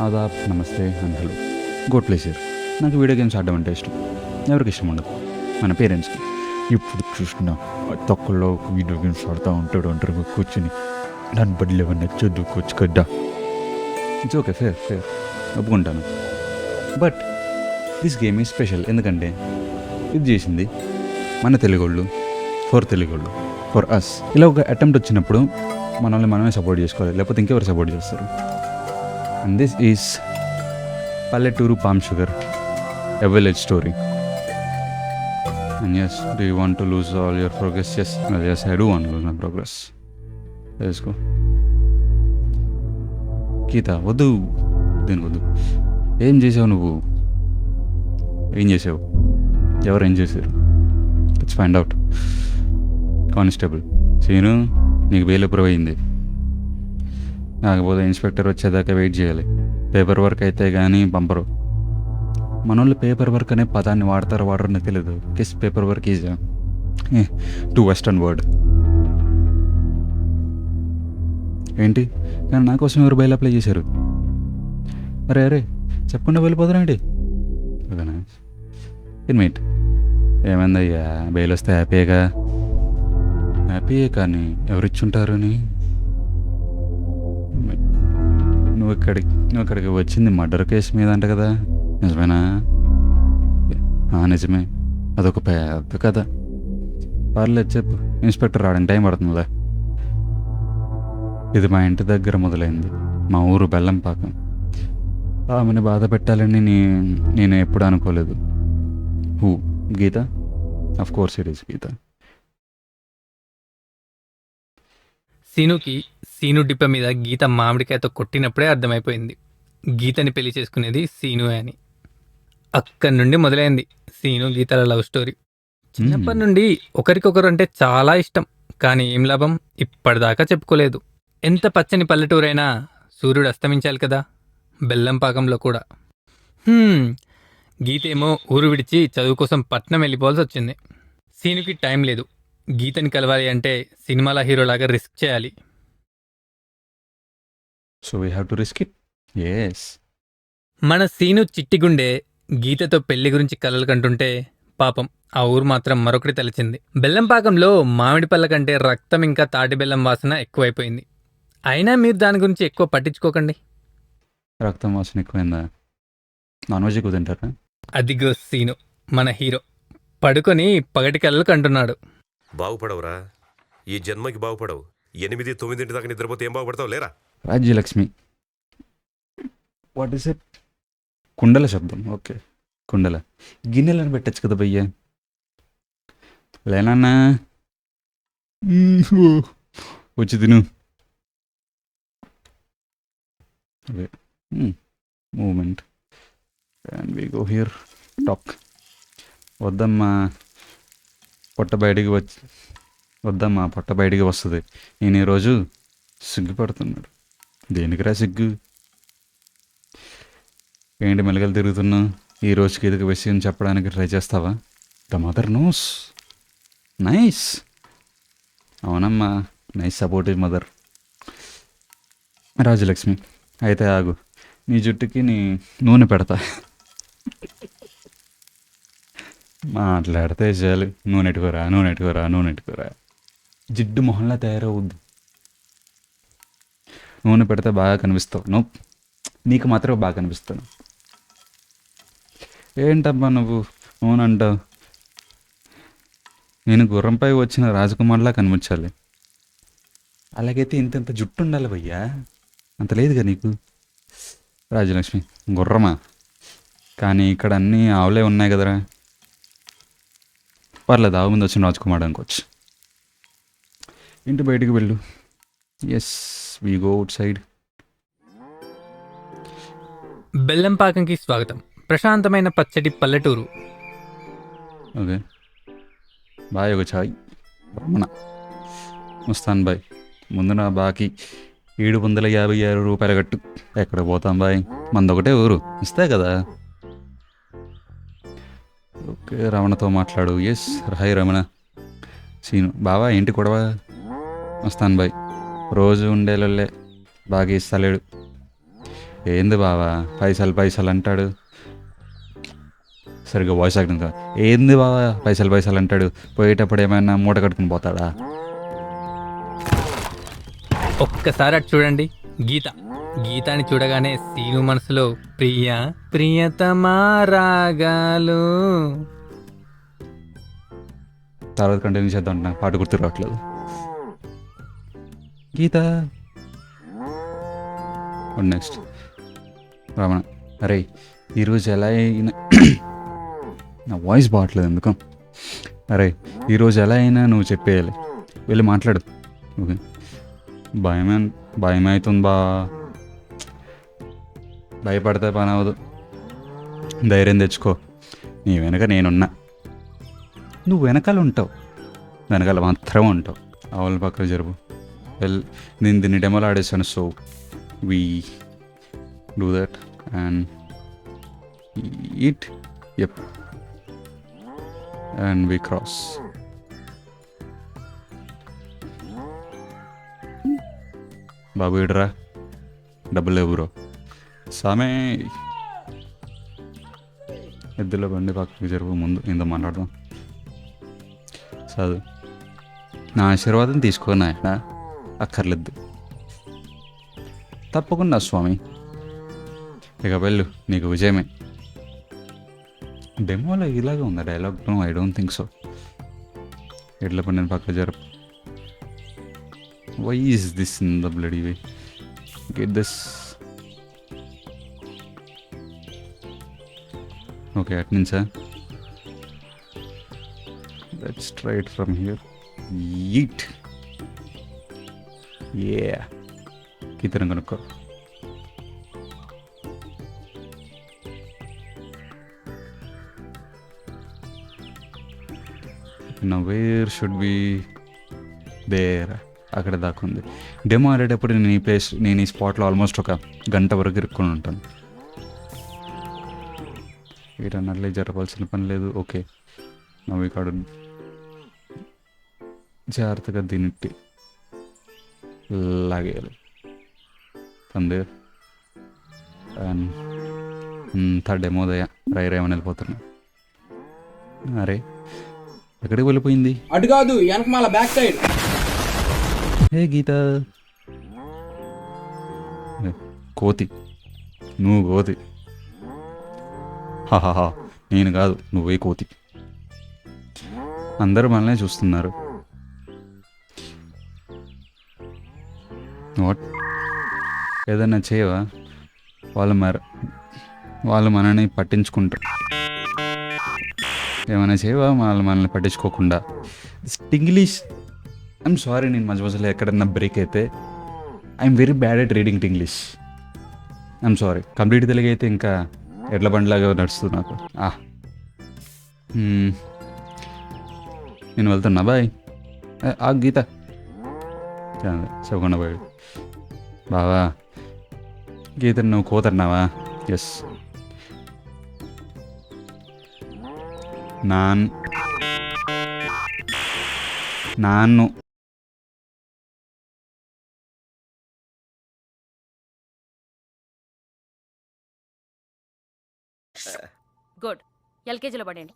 ఆదాబ్, నమస్తే and hello. Good pleasure. నాకు video games ఆడడం అంటే ఇష్టం. ఎవరికి ఇష్టం ఉండదు? మన పేరెంట్స్కి. ఇప్పుడు చూసిన తొక్కలో వీడియో గేమ్స్ ఆడుతూ ఉంటాడు ఒంటరిగా కూర్చుని. దాని బడిలో ఏమన్నా చదువుకోవచ్చు కదా. ఇట్స్ ఓకే, ఫేర్ ఫేర్, ఒప్పుకుంటాను. But this game is special. ఎందుకంటే ఇది చేసింది మన తెలుగోళ్ళు, ఫర్ తెలుగోళ్ళు, ఫర్ అస్. ఇలా ఒక అటెంప్ట్ వచ్చినప్పుడు మనల్ని మనమే సపోర్ట్ చేసుకోవాలి, లేకపోతే ఇంకెవరు సపోర్ట్ చేస్తారు? And this is Palleturu Palm Sugar, a village story. And yes, do you want to lose all your progress? Yes, well, yes, I do want to lose my progress. Let's go. గీత వద్దు, దీనికి వద్దు. ఏం చేసావు నువ్వు? ఏం చేసావు? ఎవరు ఏం చేశారు? Let's find out. Constable Seenu, నీకు బెయిల్ అప్రూవ్ అయింది. కాకపోతే ఇన్స్పెక్టర్ వచ్చేదాకా వెయిట్ చేయాలి. పేపర్ వర్క్ అయితే కానీ పంపరు. మన వాళ్ళు పేపర్ వర్క్ అనే పదాన్ని వాడతారో నాకు తెలియదు. Kiss paper work is to western word. ఏంటి కానీ నా కోసం ఎవరు బయలు అప్లై చేశారు? అరే అరే, చెప్పకుండా వెళ్ళిపోతారండి. ఓకేనా, ఇన్మేట్ ఏమైందయ్యా? బెయిల్ వస్తే హ్యాపీగా? హ్యాపీయే, కానీ ఎవరిచ్చుంటారు అని. నువ్వు ఇక్కడికి వచ్చింది మర్డర్ కేసు మీద అంట కదా, నిజమేనా? నిజమే, అదొక పెద్ద కథ. పర్లేదు చెప్పు. ఇన్స్పెక్టర్ రావడానికి టైం పడుతుందిలే. ఇది మా ఇంటి దగ్గర మొదలైంది, మా ఊరు బెల్లంపాకం. ఆమెను బాధ పెట్టాలని నేను ఎప్పుడు అనుకోలేదు. Who? Geetha? Of course it is Geetha. Seenu డిప్ప మీద గీత మామిడికాయతో కొట్టినప్పుడే అర్థమైపోయింది గీతని పెళ్లి చేసుకునేది సీను అని. అక్కడి నుండి మొదలైంది సీను గీతల లవ్ స్టోరీ. చిన్నప్పటి నుండి ఒకరికొకరు అంటే చాలా ఇష్టం, కానీ ఏం లాభం, ఇప్పటిదాకా చెప్పుకోలేదు. ఎంత పచ్చని పల్లెటూరైనా సూర్యుడు అస్తమించాలి కదా, బెల్లంపాకంలో కూడా. గీతేమో ఊరు విడిచి చదువు కోసం పట్నం వెళ్ళిపోవాల్సి వచ్చింది. సీనుకి టైం లేదు. గీతని కలవాలి అంటే సినిమాల హీరోలాగా రిస్క్ చేయాలి. So we have to risk it. yes. మన సీను చిట్టిగుండే గీతతో పెళ్లి గురించి కలలు కంటుంటే పాపం ఆ ఊరు మాత్రం మరొకటి తలచింది. బెల్లంపాకంలో మామిడి పళ్ళ కంటే రక్తం ఇంకా తాటి బెల్లం వాసన ఎక్కువైపోయింది. అయినా మీరు దాని గురించి ఎక్కువ పట్టించుకోకండి. రక్తం వాసన ఎక్కువైందా? నాన్ వెజ్ ఎక్కువ తింటారా? అదిగో సీను మన హీరో పడుకొని పగటి కలలు కంటున్నాడు. బాగుపడవురా, ఈ జన్మకి బాగుపడవు. 8-9 దాకా నిద్రపోతే ఏం బాగుపడతావు లేరా? రాజ్యలక్ష్మి. What is it? కుండల శబ్దం. ఓకే, కుండల. గిన్నెలను పెట్టచ్చు కదా భయ్యా. లేనన్నా వచ్చి తిను. Okay, moment and we go here. Talk. వద్దమ్మా, పొట్ట బయటికి వస్తుంది. నేను ఈరోజు సిగ్గుపడుతున్నాడు. దేనికిరా సిగ్గు? ఏంటి మెలగలు తిరుగుతున్నావు? ఈ రోజుకి ఏదో విషయం చెప్పడానికి ట్రై చేస్తావా? The mother nose. నైస్. అవునమ్మా, నైస్ సపోర్టివ్ మదర్. రాజలక్ష్మి, అయితే ఆగు, నీ జుట్టుకి నూనె పెడతా. మాట్లాడితే చాలు, నూనెట్టుకోరా. జిడ్డు మొహంలా తయారవుద్ది. నూనె పెడితే బాగా కనిపిస్తావు. నీకు మాత్రమే బాగా కనిపిస్తాను. ఏంటబ్బా నువ్వు నూనె అంటావు? నేను గుర్రంపై వచ్చిన రాజకుమార్లా కనిపించాలి. అలాగైతే ఇంత జుట్టు ఉండాలి భయ్యా. అంత లేదుగా నీకు. రాజలక్ష్మి, గుర్రమా? కానీ ఇక్కడ అన్నీ ఆవులే ఉన్నాయి కదరా. పర్లేదు, ఆవు ముందు వచ్చిన రాజకుమార్ అనుకోవచ్చు. ఇంటి బయటికి వెళ్ళు. Yes, we go outside. బెల్లంపాకంకి స్వాగతం. ప్రశాంతమైన పచ్చటి పల్లెటూరు. Okay boy. ఒక చాయ్. బ్రహ్మణ ముస్తాన్ బాయ్. ముందు నా బాకీ 756 రూపాయలు కట్టు. ఎక్కడ పోతాం బాయ్, మందొకటే ఊరు, ఇస్తే కదా. ఓకే, రమణతో మాట్లాడు. Yes, hi Ramana. సీను, బావా ఏంటి గొడవ? వస్తాను బాయ్. రోజు ఉండేలే బాగా ఇస్తలేడు. ఏంది బావా పైసలు పైసలు అంటాడు, సరిగ్గా వాయిస్ యాక్టింగ్ కాదు. ఏంది బావా పైసలు పైసలు అంటాడు, పోయేటప్పుడు ఏమైనా మూట కట్టుకుని పోతాడా? ఒక్కసారి అటు చూడండి, గీత. గీతాని చూడగానే సీను మనసులో ప్రియ ప్రియతమా రాగాలు. తర్వాత కంటిన్యూ చేద్దాం అంటే నాకు పాట గుర్తు రావట్లేదు. గీత నెక్స్ట్ రమణ. అరే ఈరోజు ఎలా అయినా నా వాయిస్ బాగట్లేదు ఎందుకు. అరే ఈరోజు ఎలా అయినా నువ్వు చెప్పేయాలి, వెళ్ళి మాట్లాడు. ఓకే భయం అవుతుంది బా, భయపడితే పని అవ్వదు, ధైర్యం తెచ్చుకో. నీ వెనక నేనున్నా, నువ్వు వెనకాల ఉంటావు, వెనకాల మాత్రమే ఉంటావు. ఆవుల పక్కన జరుపు. నేను దీన్ని డెమోలో ఆడేసాను. So we do that and eat. Yep and we cross. బాబు ఇడరా, డబ్బులు లేవు బ్రో. సామే ఎద్దులో బండి పక్కకి జరుపు, ముందు ఏందో మాట్లాడదాం. చదువు. నా ఆశీర్వాదం తీసుకున్నా అక్కర్లేదు. తప్పకుండా స్వామి, ఇక వెళ్ళు, నీకు విజయమే. డెమోలో ఇలాగే ఉందా dialogue? No I don't think so. ఎడ్ల పండిన పక్క జరుపు. Why is this in the bloody way? Get this. Okay అటు నుంచా? Let's try it from here. Eat. యే గీతను కనుక్కో. నా వేర్ షుడ్ బి దేర్. అక్కడ దాకా ఉంది. డెమో ఆడేటప్పుడు నేను ఈ స్పాట్లో ఆల్మోస్ట్ ఒక గంట వరకు ఇరుక్కొని ఉంటాను. వీటన్నట్లే జరపాల్సిన పని లేదు. ఓకే నవ్వు కాడు జాగ్రత్తగా దీన్ని లాగేయాలి. అందే థర్డ్ డెమోదయ రైరేమని వెళ్ళిపోతున్నా. అరే ఎక్కడికి వెళ్ళిపోయింది? అటు కాదు వెనకమాల బ్యాక్ సైడ్. హే గీత. కోతి, నువ్వు కోతి. హాహాహా నేను కాదు, నువ్వే కోతి. అందరూ మనల్నే చూస్తున్నారు. వాట్ ఏదన్నా చేయవా? వాళ్ళు మనల్ని పట్టించుకుంటారు. ఏమైనా చేయవా వాళ్ళు మనల్ని పట్టించుకోకుండా? ఇంగ్లీష్ ఐఎమ్ సారీ, నేను మధ్య మధ్యలో ఎక్కడన్నా బ్రేక్ అయితే I'm very bad at reading English. I'm sorry. Complete Telugu అయితే ఇంకా ఎడ్ల బండిలాగా నడుస్తుంది నాకు. నేను వెళ్తున్నా, బాయ్. ఆ గీత చెప్పకుండా పోయాడు. బావా గీత నువ్వు కోతన్నావా? ఎస్. నాన్ను గుడ్. ఎల్కేజీలో పడండి.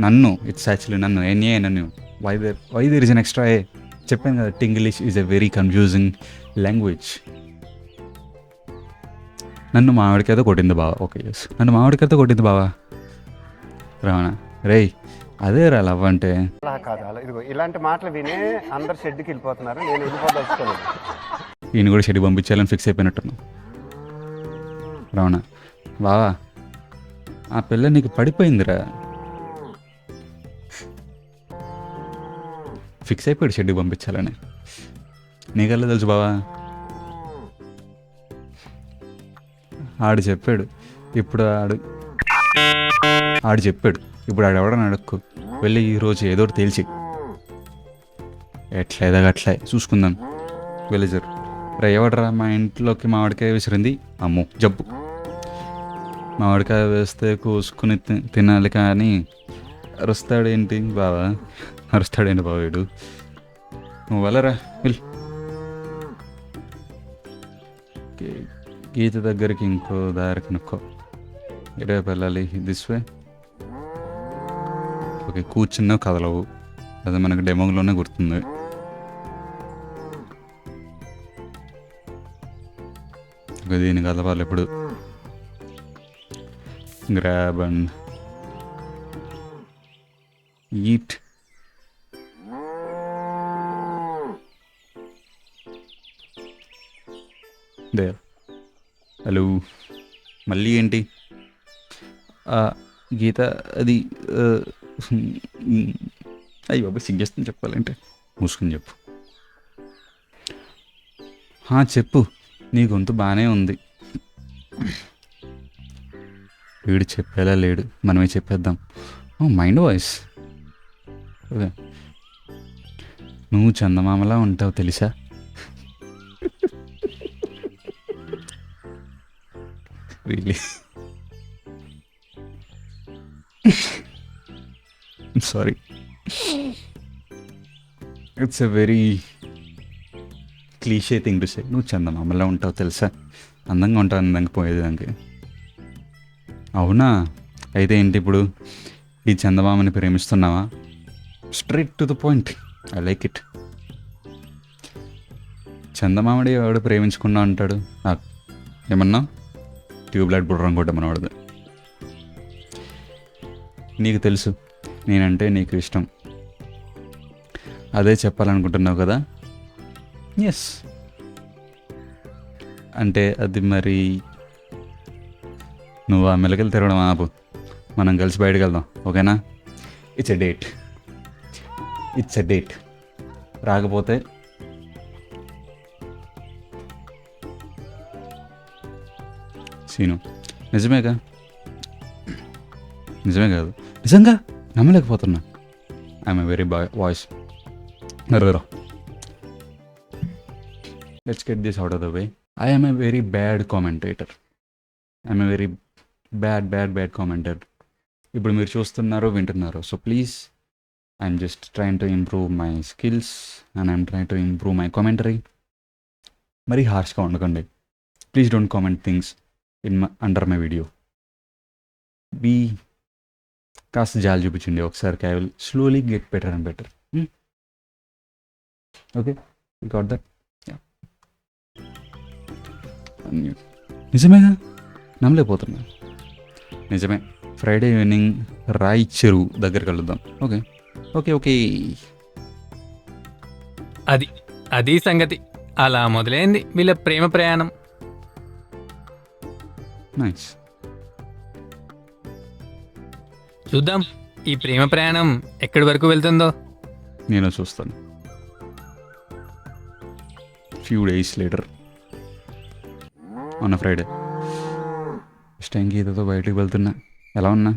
నన్ను ఇట్స్ యాక్చువల్లీ నన్ను ఎన్ఏ నన్ను why there is an extra A. చెప్పాను కదా, English is a very confusing language. నన్ను మామిడికాయతో కొట్టింది బావా. ఓకే ఎస్, నన్ను మామిడికాయతో కొట్టింది బావా. రమణ రేయ్ అదే రా లవ్ అంటే. అలా కాదు, అలా ఇదిగో ఇలాంటి మాటలు వినే అందరు షెడ్కి వెళ్ళిపోతున్నారు. నేను వెళ్ళిపోదలుచుకోలేదు. ఈయన కూడా షెడ్కి పంపించాలని ఫిక్స్ అయిపోయినట్టున్నాను. రమణ బావా ఆ పిల్ల నీకు పడిపోయిందిరా. ఫిక్స్ అయిపోయాడు షెడ్కి పంపించాలని. నీకల్లా తెలుసు బావా. ఆడు చెప్పాడు. ఇప్పుడు ఆడు చెప్పాడు. ఇప్పుడు ఆడెవడని అడుక్కు వెళ్ళి ఈరోజు ఏదో ఒకటి తేల్చి ఎట్లేదా అట్లే చూసుకుందాం. వెళ్ళిజరు రే ఎవడరా మా ఇంట్లోకి మామిడికాయ విసిరింది? అమ్మో జబ్బు. మామిడికాయ వేస్తే కోసుకుని తినాలి కానీ అరుస్తాడేంటి బావా? అరుస్తాడేంటి బావ వీడు? నువ్వు వెళ్ళరా వెళ్ళు. గీత దగ్గరికి ఇంకో దారి కనుక్కో. ఇటువైపు వెళ్ళాలి, దిస్ వే. ఓకే, కూర్చున్నా కదలవు, అది మనకు డెమోలోనే గుర్తుంది. ఓకే, దీన్ని కదవాలి ఇప్పుడు. Grab and eat. There. Hello, మళ్ళీ ఏంటి గీత? అది అయ్యి బాబా సిగ్గేస్తుంది చెప్పాలంటే. మూసుకుని చెప్పు. చెప్పు, నీ గొంతు బాగానే ఉంది. వీడు చెప్పేలా లేడు, మనమే చెప్పేద్దాం. Mind voice. ఓకే, నువ్వు చందమామలా ఉంటావు తెలుసా? Really sorry, it's a very cliche thing to say. నువ్వు చందమామలా ఉంటావు తెలుసా? అందంగా ఉంటావు, అందంగా పోయేది దానికి. అవునా? అయితే ఏంటి ఇప్పుడు? ఈ చందమామని ప్రేమిస్తున్నావా? Straight to the point, I like it. చందమామడి ఎవడు ప్రేమించుకున్నా అంటాడు? ఏమన్నా ట్యూబ్లైట్ బుర్రం కొట్టమనవాడు. నీకు తెలుసు నేనంటే నీకు ఇష్టం, అదే చెప్పాలనుకుంటున్నావు కదా? ఎస్. అంటే అది మరి నువ్వు ఆ మెలకలు తిరగడం ఆపు, మనం కలిసి బయటకు వెళ్దాం, ఓకేనా? It's a date. రాకపోతే సీను. నిజమే కాదు, నిజంగా నమ్మలేకపోతున్నా. I'm a very voice. Let's get this out of the way. ఐ am a very bad commentator. I'm a very bad commenter. ఇప్పుడు మీరు చూస్తున్నారు, వింటున్నారు. So please, I'm just trying to improve my skills and I'm trying to improve my commentary. మరీ హార్ష్గా ఉండకండి. Please don't comment things under my video. కాస్త జాలి చూపించండి ఒకసారి. I will slowly get better and better. Okay, you got that? నిజమేగా? నమ్మలేకపోతున్నా. నిజమే. ఫ్రైడే ఈవినింగ్ రాయి చెరువు దగ్గరికి వెళ్దాం. ఓకే. అది సంగతి. అలా మొదలైంది వీళ్ళ ప్రేమ ప్రయాణం. నైస్. చూద్దాం ఈ ప్రేమ ప్రయాణం ఎక్కడి వరకు వెళ్తుందో. నేను చూస్తాను. ఫ్యూ డేస్ లేటర్ మొన్న ఫ్రైడే ఫస్ట్ టైం గీతతో బయటకు వెళ్తున్నా. ఎలా ఉన్నా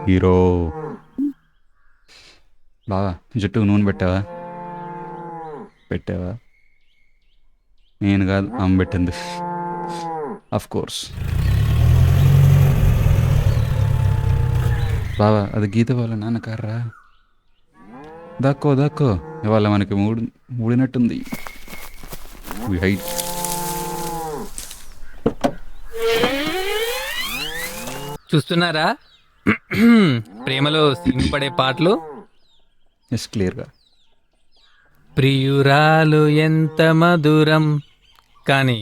హీరో? బాగా జుట్టుకు నూనె పెట్టావా? నేను కాదు, అమ్మ పెట్టింది. Of course. బావా, అది గీత వాళ్ళ నాన్న కార్రా. దాక్కో ఇవాళ మనకి మూడినట్టుంది. హైట్. చూస్తున్నారా ప్రేమలో సీన్ పడే పాటలు? ఎస్, క్లియర్గా. ప్రియురాలు ఎంత మధురం, కానీ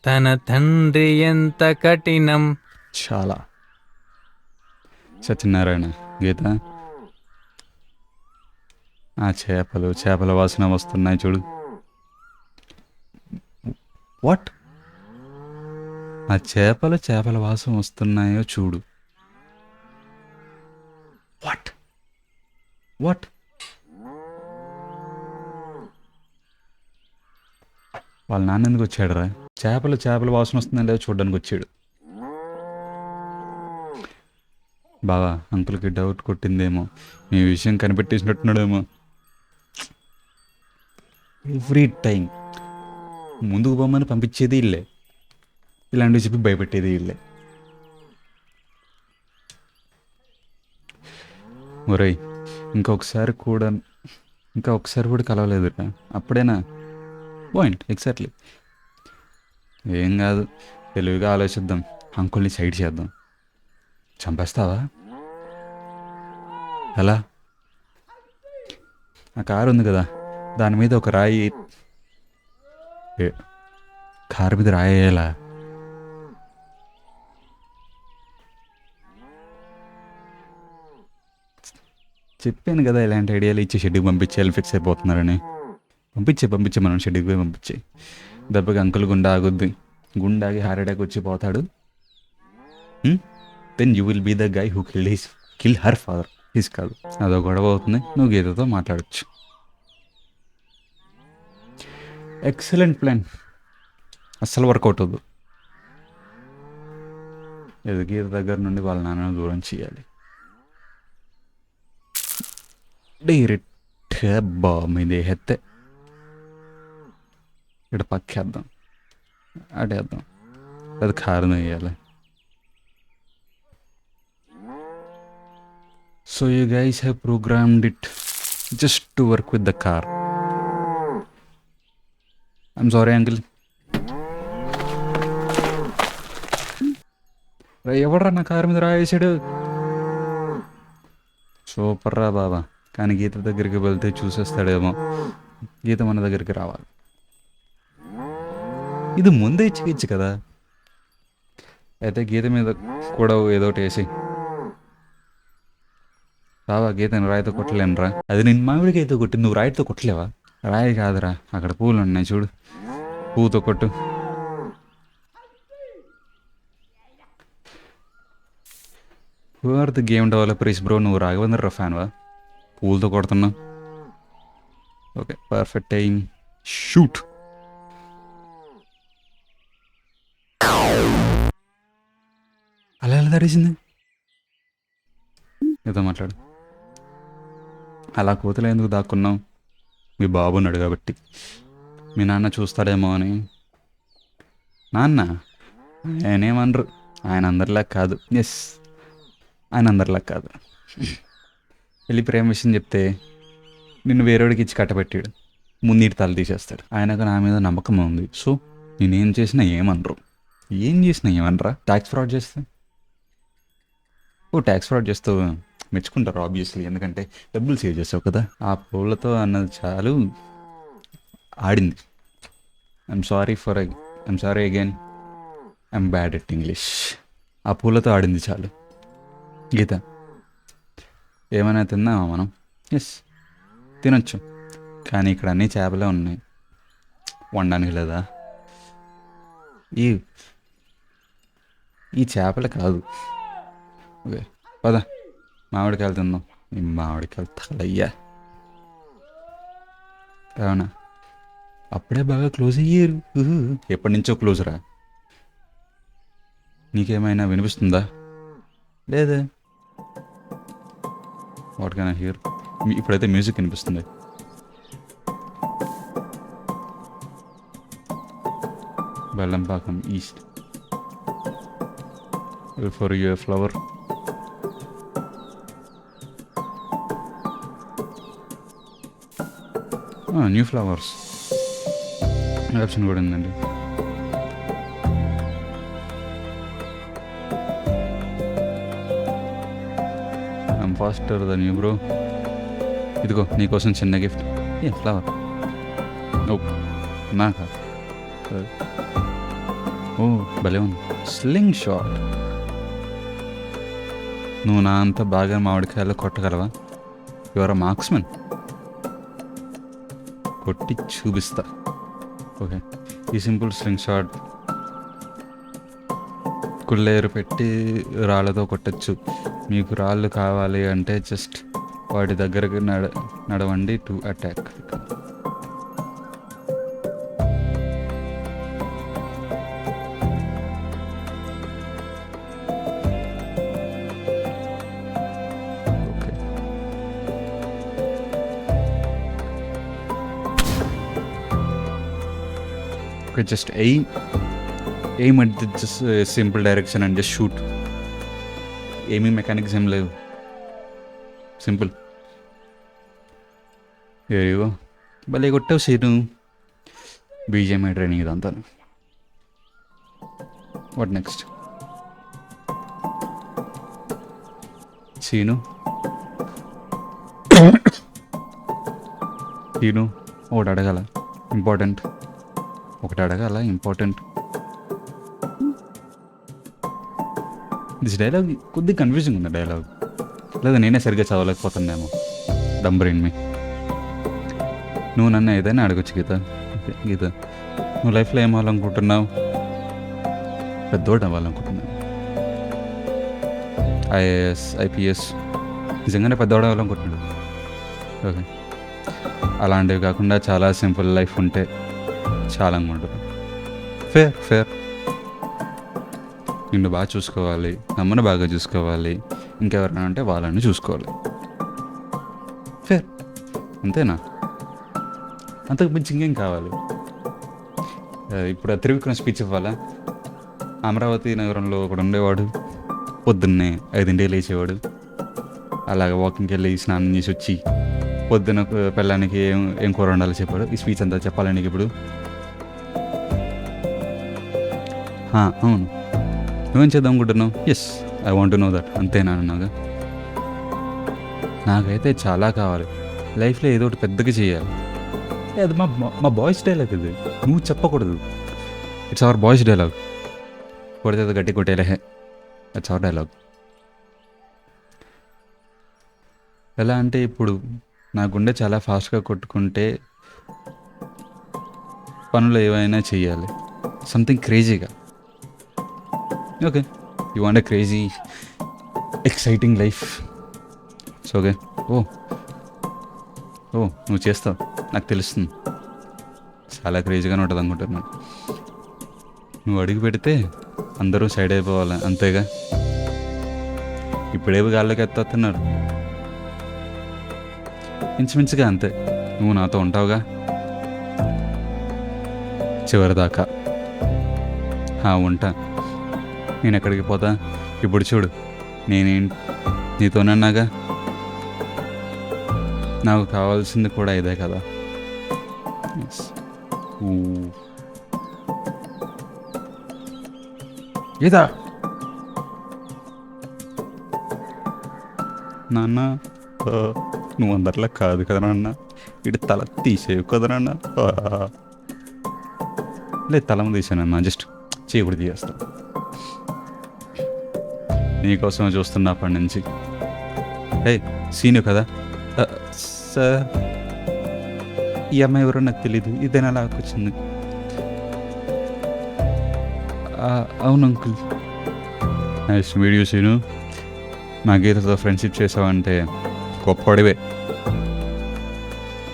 తన తండ్రి ఎంత కఠినం. చాలా. సత్యనారాయణ గీత. ఆ చేపల వాసన వస్తున్నాయి చూడు. వాట్? ఆ చేపల వాసన వస్తున్నాయో చూడు. వాట్? వాళ్ళ నాన్న ఎందుకు వచ్చాడు రా? చేపల వాసన వస్తుందని లేదో చూడడానికి వచ్చాడు. బావా, అంకుల్కి డౌట్ కొట్టిందేమో, మీ విషయం కనిపెట్టేసినట్టున్నాడేమో. ఎవ్రీ టైం ముందుకు పోమని పంపించేది ఇల్లే, ఇలాంటివి చెప్పి భయపెట్టేది ఇల్లే. ఒరేయ్, ఇంకొకసారి కూడా కలవలేదురా. అప్పుడేనా పాయింట్? ఎగ్జాక్ట్లీ. ఏం కాదు, తెలివిగా ఆలోచిద్దాం, అంకుల్ని సైడ్ చేద్దాం. చంపేస్తావా? ఎలా? ఆ కారు ఉంది కదా, దాని మీద ఒక రాయి. కారు మీద రాయి వేయాలా? చెప్పాను కదా ఇలాంటి ఐడియాలు ఇచ్చి షెడ్కి పంపించేయాలి, ఫిక్స్ అయిపోతున్నారని. పంపించే మనం షెడ్కి పోయి పంపించే. దెబ్బకి అంకుల్ గుండె ఆగుద్ది, గుండె ఆగి హార్ట్ అటాక్ వచ్చి పోతాడు. Then you will be the guy who kill her father. His కాదు, అదో గొడవ అవుతుంది. నువ్వు గీతతో మాట్లాడచ్చు. Excellent plan. అస్సలు వర్కౌట్ అవ్వదు. ఏదో గీత దగ్గర నుండి వాళ్ళ నాన్నను దూరం చేయాలి. డైరెక్ట్ బాగుంది హెత్తే. ఇక్కడ పక్కేద్దాం, అటేద్దాం, అది కారం వేయాలి. So you guys have programmed it just to work with the car. I'm sorry, uncle. ఎవడరా నా కారు మీద రాయేసాడు? సూపర్ రా బాబా. కానీ గీత దగ్గరికి వెళ్తే చూసేస్తాడేమో. గీత మన దగ్గరికి రావాలి. ఇది ముందే ఇచ్చి కదా. అయితే గీత మీద కూడా ఏదో ఒకటి వేసి. బాబా, గీతను రాయితో కొట్టలేనురా. అది నేను మామిడికాయతో కొట్టి, నువ్వు రాయితో కొట్టలేవా? రాయి కాదురా, అక్కడ పూలు ఉన్నాయి చూడు, పువ్వుతో కొట్టు. Who are the game developers bro? నువ్వు రాఘవేంద్ర ఫ్యాన్వా? పూలతో కొడుతున్నావు. Okay, perfect time. షూట్. అలా ఎలా తడిసింది? ఏదో మాట్లాడు. అలా కూతులు ఎందుకు దాక్కున్నావు? మీ బాబు ఉన్నాడు కాబట్టి. మీ నాన్న చూస్తాడేమో అని. నాన్న ఆయనేమనరు, ఆయన అందరిలా కాదు. ఎస్, ఆయన అందరిలా కాదు. వెళ్ళి ప్రేమ విషయం చెప్తే నిన్ను వేరేవాడికి ఇచ్చి కట్టబెట్టాడు. మున్నీటి తల తీసేస్తాడు. ఆయనకు నా మీద నమ్మకం ఉంది. సో నేనేం చేసినా ఏమనరు. ఏం చేసినా ఏమనరా? ట్యాక్స్ ఫ్రాడ్ చేస్తే ట్యాక్స్ ఫ్రాడ్ చేస్తూ మెచ్చుకుంటారు ఆబ్వియస్లీ, ఎందుకంటే డబ్బులు సేవ్ చేసావు కదా. ఆ పూలతో అన్నది చాలు. ఆడింది. I'm sorry again. I'm bad at English. ఆ పూలతో ఆడింది చాలు. గీత, ఏమైనా తిన్నామా మనం? ఎస్, తినొచ్చు. కానీ ఇక్కడ అన్ని చేపలే ఉన్నాయి, వండడానికి లేదా? ఈ చేపలు కాదు. ఓకే పద, మామిడికాయలు తిందాం. ఈ మామిడికాయలు తగలయ్యా. అవునా? అప్పుడే బాగా క్లోజ్ అయ్యారు. ఎప్పటి నుంచో క్లోజ్ రా. నీకేమైనా వినిపిస్తుందా? లేదే. What can I hear? ఇప్పుడైతే మ్యూజిక్ వినిపిస్తుంది. Bellampakam east. For you flower. New flowers option కూడా ఉందండి. I'm faster the new bro. ఇదిగో నీకోసం చిన్న గిఫ్ట్. ఏ ఫ్లవర్? ఓ నాకా? ఓ భలే ఉంది. Sling shot. నువ్వు నా అంత బాగా మామిడికాయలు కొట్టగలవా? యువర్ మార్క్స్మెన్. కొట్టి చూపిస్తా. ఓకే, ఈ సింపుల్ స్లింగ్ షాట్ కుల్లేరు పెట్టి రాళ్ళతో కొట్టచ్చు. మీకు రాళ్ళు కావాలి అంటే జస్ట్ వాటి దగ్గరకు నడవండి to attack. Okay, just aim at the just simple direction and just shoot. Aiming mechanics ఏం లేవు, సింపుల్. ఏవో భలే కొట్టావు సీను. బీజేఎంఐ ట్రైనింగ్ ఇదంతా. What next? సీను సీను ఒకటి అడగాల, ఇంపార్టెంట్. దిస్ డైలాగ్ కొద్దిగా కన్ఫ్యూజింగ్ ఉంది డైలాగ్, లేదా నేనే సరిగ్గా చదవలేకపోతున్నానేమో. డంబరిన్ మీ, నువ్వు నన్ను ఏదైనా అడగొచ్చు గీత. గీత, నువ్వు లైఫ్లో ఏం అవ్వాలనుకుంటున్నావు? పెద్దోడు అవ్వాలనుకుంటున్నావు. ఐఏఎస్, ఐపీఎస్, నిజంగానే పెద్దవాడు అవ్వాలనుకుంటున్నాడు. ఓకే, అలాంటివి కాకుండా చాలా సింపుల్ లైఫ్ ఉంటే చాలా ఉంటుంది. ఫేర్ నిన్ను బాగా చూసుకోవాలి, అమ్మను బాగా చూసుకోవాలి, ఇంకెవరైనా అంటే వాళ్ళని చూసుకోవాలి. ఫేర్, అంతేనా? అంతకు మించి ఇంకేం కావాలి? ఇప్పుడు త్రివిక్రమ్ స్పీచ్ ఇవ్వాలా? అమరావతి నగరంలో ఒకడు ఉండేవాడు, పొద్దున్నే 5 లేచేవాడు, అలాగ వాకింగ్కి వెళ్ళి స్నానం చేసి వచ్చి పొద్దున పిల్లానికి ఏం కూర ఉండాలో చెప్పాడు. ఈ స్పీచ్ అంతా చెప్పాలి నీకు ఇప్పుడు? అవును, నువ్వేం చేద్దాం అనుకుంటున్నావు? Yes, I want to know that. అంతేనా? నాకైతే చాలా కావాలి లైఫ్లో, ఏదో ఒకటి పెద్దగా చేయాలి. అది మా బాయ్స్ డైలాగ్, ఇది నువ్వు చెప్పకూడదు. It's our boys dialogue. కొడితే గట్టి కొట్టేలే, ఇట్స్ అవర్ డైలాగ్. ఎలా అంటే ఇప్పుడు నా గుండె చాలా ఫాస్ట్గా కొట్టుకుంటే పనులు ఏవైనా చేయాలి, సంథింగ్ క్రేజీగా. Okay, you want a crazy exciting life. So okay, ఓ నువ్వు చేస్తావు, నాకు తెలుస్తుంది. చాలా క్రేజీగానే ఉంటుంది అనుకుంటున్నాను. నువ్వు అడుగు పెడితే అందరూ సైడ్ అయిపోవాలి, అంతేగా? ఇప్పుడేవి గాల్లోకి ఎత్తుతున్నారు, ఇంచుమించుగా అంతే. నువ్వు నాతో ఉంటావుగా చివరిదాకా. ఉంటా. నేను ఎక్కడికి పోతా? ఇప్పుడు చూడు, నీతోనన్నాగా. నాకు కావాల్సింది కూడా ఇదే కదా. ఇదా నాన్న, నువ్వు అందరిలా కాదు కదా నాన్న, ఇటు తల తీసేవు కదా నాన్న. లేదు, తల తీసానన్నా, జస్ట్ చేయకూడదు తీయేస్తా. నీకోసమే చూస్తున్నప్పటి నుంచి. సీను కదా సార్, ఈ అమ్మాయి ఎవరో నాకు తెలీదు, ఇదేనా లాగా వచ్చింది? అవును అంకుల్. Nice video scene. నా గీతతో ఫ్రెండ్షిప్ చేసావంటే గొప్పడివే.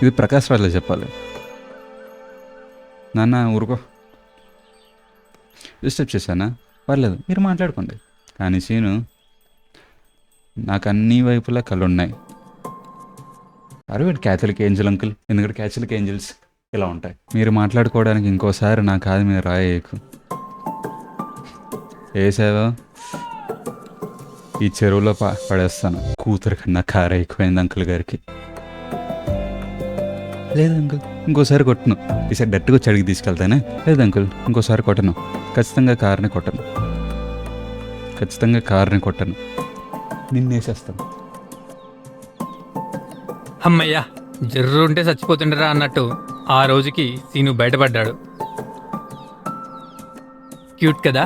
ఇది ప్రకాష్ రాజ్లో చెప్పాలి. నాన్న ఊరుకో, డిస్టర్బ్ చేశానా? పర్లేదు, మీరు మాట్లాడుకోండి. కానీ సీను, నాకు అన్ని వైపులా కళ్ళున్నాయి. అరవేటి క్యాథలిక్ ఏంజల్ అంకుల్, ఎందుకంటే క్యాథలిక్ ఏంజల్స్ ఇలా ఉంటాయి. మీరు మాట్లాడుకోవడానికి ఇంకోసారి నా కాదు మీద రాయేకు. వేసావా ఈ చెరువులో పడేస్తాను. కూతురు కన్నా కార ఎక్కువైంది అంకుల్ గారికి. లేదు అంకుల్, ఇంకోసారి కొట్టను. ఈసారి డట్టుగా వచ్చి అడిగి తీసుకెళ్తానే. లేదు అంకుల్, ఇంకోసారి కొట్టను. ఖచ్చితంగా కారుని కొట్టను. నిన్నేసేస్తాను. అమ్మయ్యా, జర్రు ఉంటే చచ్చిపోతుండరా అన్నట్టు ఆ రోజుకి సీను బయటపడ్డాడు. క్యూట్ కదా.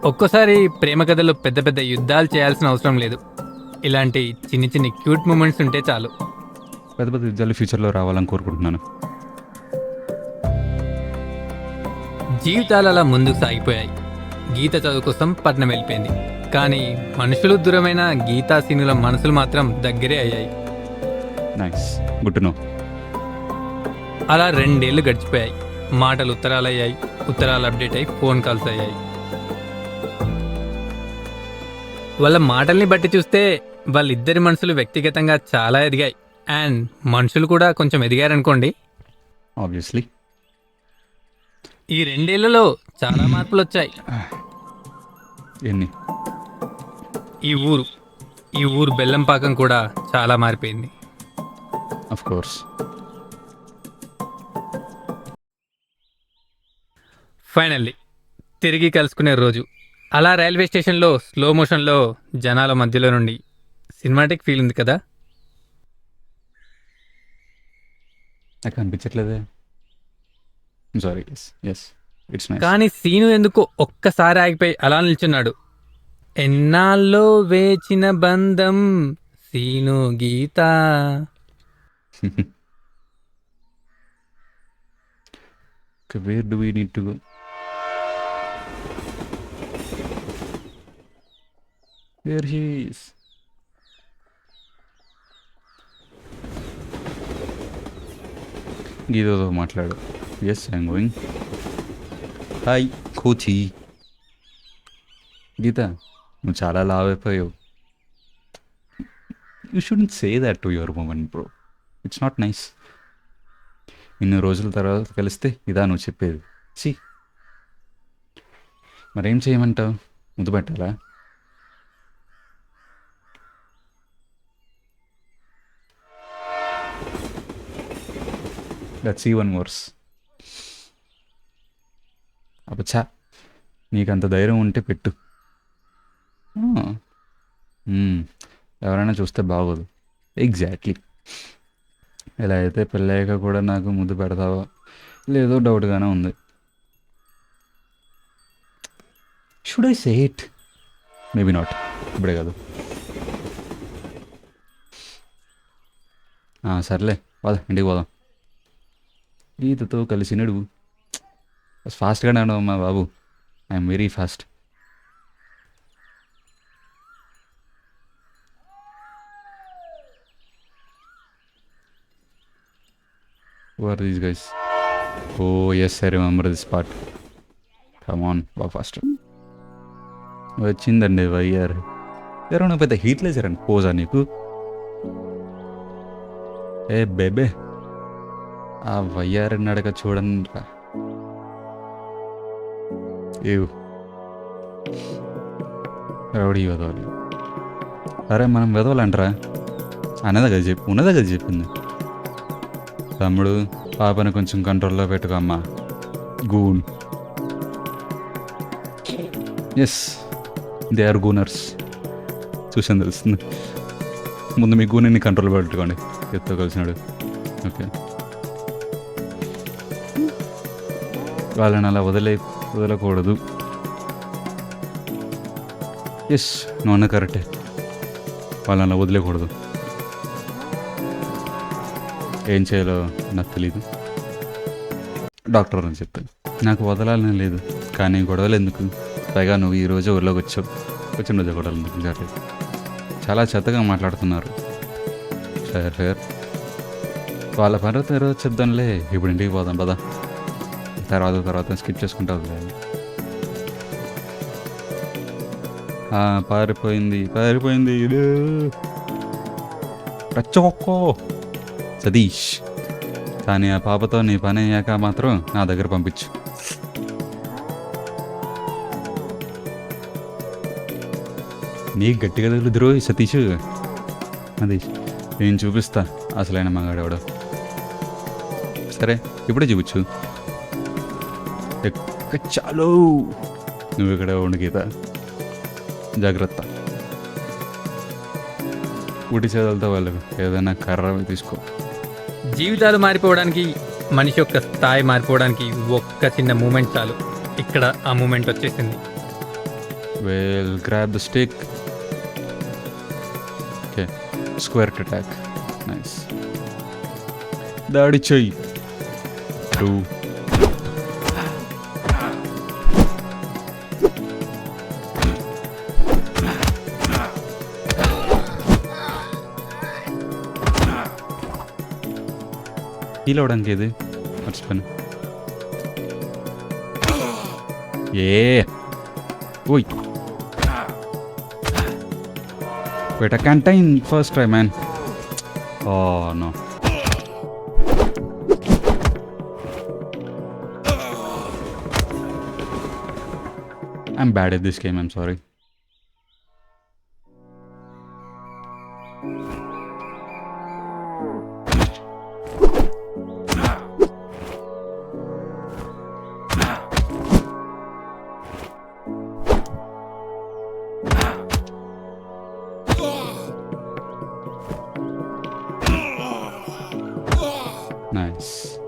ఒక్కోసారి ప్రేమ కథలో పెద్ద పెద్ద యుద్ధాలు చేయాల్సిన అవసరం లేదు, ఇలాంటి చిన్ని చిన్ని క్యూట్ మూమెంట్స్ ఉంటే చాలు. పెద్ద పెద్ద యుద్ధాలు ఫ్యూచర్లో రావాలని కోరుకుంటున్నాను. జీవితాలు అలా ముందుకు సాగిపోయాయి. గీత చదువు కోసం పట్నం వెళ్ళిపోయింది. కానీ మనుషులు దూరమైన గీతా సీనుల మనసులు మాత్రం దగ్గరే అయ్యాయి. Nice, good to know. అలా 2 ఏళ్ళు గడిచిపోయాయి. మాటలు ఉత్తరాలు అయ్యాయి, ఉత్తరాలు అప్డేట్ అయ్యి ఫోన్ కాల్స్ అయ్యాయి. వాళ్ళ మాటల్ని బట్టి చూస్తే వాళ్ళిద్దరి మనసులు వ్యక్తిగతంగా చాలా ఎదిగాయి. అండ్ మనుషులు కూడా కొంచెం ఎదిగారనుకోండి. ఆబ్వియస్లీ ఈ 2 ఏళ్లలో చాలా మార్పులు వచ్చాయి. ఎన్ని? ఈ ఊరు బెల్లంపాకం కూడా చాలా మారిపోయింది. Of course. ఫైనల్లీ తిరిగి కలుసుకునే రోజు అలా రైల్వే స్టేషన్లో స్లో మోషన్లో జనాల మధ్యలో నుండి సినిమాటిక్ ఫీల్ ఉంది కదా. నాకు అనిపించట్లేదే. సారీ. Yes it's nice. కానీ సీను ఎందుకో ఒక్కసారి ఆగిపోయి అలా నిల్చున్నాడు. ఎన్నాళ్ళో వేచిన బంధం Seenu Geetha. Where do we need to go? Where he is? గీతతో మాట్లాడు. Yes I'm going. హాయ్ కోచి. గీత, నువ్వు చాలా లావ్ అయిపోయావు. You shouldn't say that to your women bro. It's not nice. ఇన్ని రోజుల తర్వాత కలిస్తే ఇదా నువ్వు చెప్పేది? సి, మరేం చేయమంటావు? ముద్దు పెట్టాలా? That's even worse. అబ్బచ్చా, నీకంత ధైర్యం ఉంటే పెట్టు. ఎవరైనా చూస్తే బాగోదు. ఎగ్జాక్ట్లీ. ఇలా అయితే పెళ్ళయ్యాక కూడా నాకు ముద్దు పెడతావో లేదో డౌట్గానే ఉంది. Should I say it? Maybe not. ఇప్పుడే కాదు. సర్లే, పోదా, ఇంటికి పోదాం. ఈతతో కలిసి నడువు. ఫాస్ట్గా నడవు మా బాబు. I'm very fast. Who are these guys? Oh yes, I remember this part. Come on, బాగా ఫాస్ట్. వచ్చిందండి వైఆర్. ఎవరైనా పెద్ద హీట్ లేచారండి పోజా నీకు. ఏ బేబే, ఆ వైఆర్ నడక చూడండి రా. ఏవు రౌడీ వెదవాలి. అరే మనం వెదవాలంటరా? ఉన్నదా కదా చెప్పింది. తమ్ముడు, పాపని కొంచెం కంట్రోల్లో పెట్టుకో అమ్మా. Goon. Yes, they are gooners. చూసాను, తెలుస్తుంది. ముందు మీ గూని కంట్రోల్ పెట్టుకోండి. ఎత్తో కలిసినాడు. ఓకే, వాళ్ళని అలా వదలకూడదు. ఎస్, నువ్వు అన్న కరెక్టే. వాళ్ళని అలా వదిలేకూడదు. ఏం చేయాలో నాకు తెలీదు. డాక్టర్ అని చెప్తాను. నాకు వదలాలని లేదు, కానీ గొడవలు ఎందుకు? పైగా నువ్వు ఈరోజు ఊళ్ళోకి వచ్చావు. వచ్చిన రోజు గొడవలు ఎందుకు? జరగలేదు. చాలా చెత్తగా మాట్లాడుతున్నారు. ఫేర్. వాళ్ళ పని తర్వాత చెప్దాంలే. ఇప్పుడు ఇంటికి పోదాం పదా. తర్వాత స్కిప్ చేసుకుంటా వదిలేదు. పారిపోయింది రచ్చొక్కో సతీష్. కానీ ఆ పాపతో నీ పని అయ్యాక మాత్రం నా దగ్గర పంపించు. నీకు గట్టిగా తగులుదురు సతీష్. అది నేను చూపిస్తా అసలైన మగాడెవడో. సరే, ఇప్పుడే చూపించు. చాలు, నువ్వు ఇక్కడ ఉండు గీత. జాగ్రత్త. ఊటి చేతులతో వాళ్ళకు ఏదైనా కర్ర తీసుకో. జీవితాలు మారిపోవడానికి, మనిషి యొక్క స్థాయి మారిపోవడానికి ఒక్క చిన్న మూమెంట్ చాలు. ఇక్కడ ఆ మూమెంట్ వచ్చేసింది. Well, grab the stick. Okay, square attack. Nice. దాడి చెయ్యి. 2. హీల్ అవడానికి ఏది మర్చిపోయాను. ఓయ్, wait, I can't time first try, man. Oh no. I'm bad at this game, I'm sorry.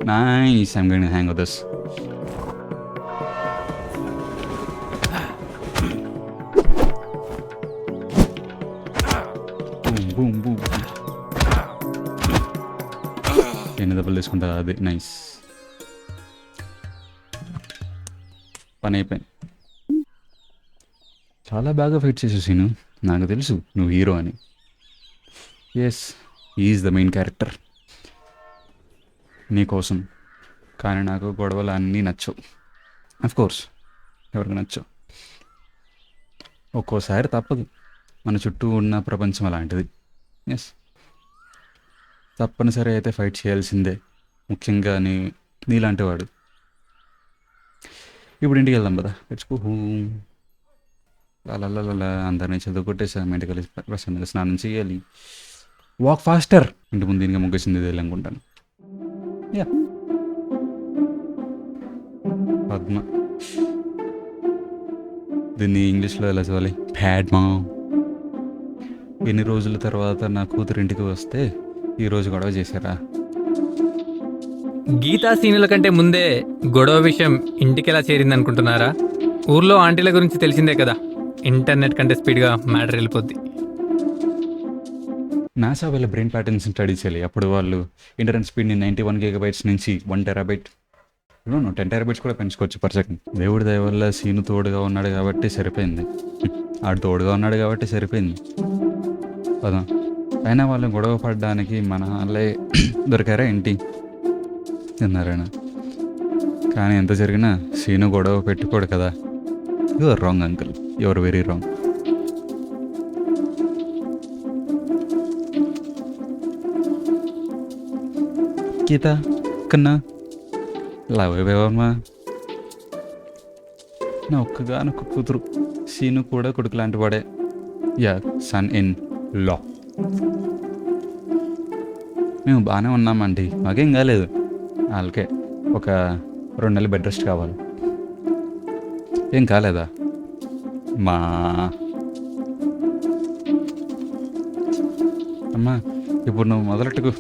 Nice. I'm going to hang with this. Boom, boom, boom. ఎన్ని దెబ్బలు తీసుకుంటా అది నైస్. పని అయిపోయింది. చాలా బాగా ఫైట్ చేసే సీను. నాకు తెలుసు నువ్వు హీరో అని. Yes, is the main character నీకోసం. కానీ నాకు గొడవలు అన్నీ నచ్చవు. కోర్స్ ఎవరికి నచ్చవు. ఒక్కోసారి తప్పదు, మన చుట్టూ ఉన్న ప్రపంచం అలాంటిది. ఎస్, తప్పనిసరి అయితే ఫైట్ చేయాల్సిందే, ముఖ్యంగా నీలాంటి వాడు. ఇప్పుడు ఇంటికి వెళ్దాం కదా. తెచ్చుకో. అలా అందరినీ చదువుకొట్టేసా. ఇంటికి ప్రశాంతంగా స్నానం చేయాలి. Walk faster. ఇంటి ముందు ఇంకా ముగ్గేసింది ఇది అనుకుంటాను. యా, పద్మ. దీన్ని ఇంగ్లీష్లో ఎలా చదవాలి? ప్యాడ్మా. ఎన్ని రోజుల తర్వాత నా కూతురు ఇంటికి వస్తే ఈరోజు గొడవ చేశారా? గీతా సీనుల కంటే ముందే గొడవ విషయం ఇంటికెలా చేరింది అనుకుంటున్నారా? ఊర్లో ఆంటీల గురించి తెలిసిందే కదా, ఇంటర్నెట్ కంటే స్పీడ్గా మ్యాటర్ వెళ్ళిపోద్ది. నాసా వాళ్ళ బ్రెయిన్ ప్యాటర్న్స్ని స్టడీ చేయాలి. అప్పుడు వాళ్ళు ఇంటర్నెట్ స్పీడ్ని 91 GB నుంచి 1 TB, 10 TB కూడా పెంచుకోవచ్చు పర్ సెకండ్. దేవుడి దయ వల్ల సీను తోడుగా ఉన్నాడు కాబట్టి సరిపోయింది. ఆడు తోడుగా ఉన్నాడు కాబట్టి సరిపోయింది కదా. అయినా వాళ్ళు గొడవ పడడానికి మన వాళ్ళే దొరికారా ఏంటి అన్నారైనా. కానీ ఎంత జరిగినా సీను గొడవ పెట్టుకోడు కదా. You are wrong uncle, you are very wrong. Geetha కన్నా లావేవమ్మా, నా ఒక్కగానొక్క కూతురు. సీను కూడా కొడుకు లాంటి వాడే. Yeah, son in law. మేము బాగానే ఉన్నామండి, మాకేం కాలేదు. వాళ్ళకే ఒక 2 నెలలు బెడ్ రెస్ట్ కావాలి. ఏం కాలేదా? మా అమ్మా ఇప్పుడు నువ్వు మొదలెట్టుకు.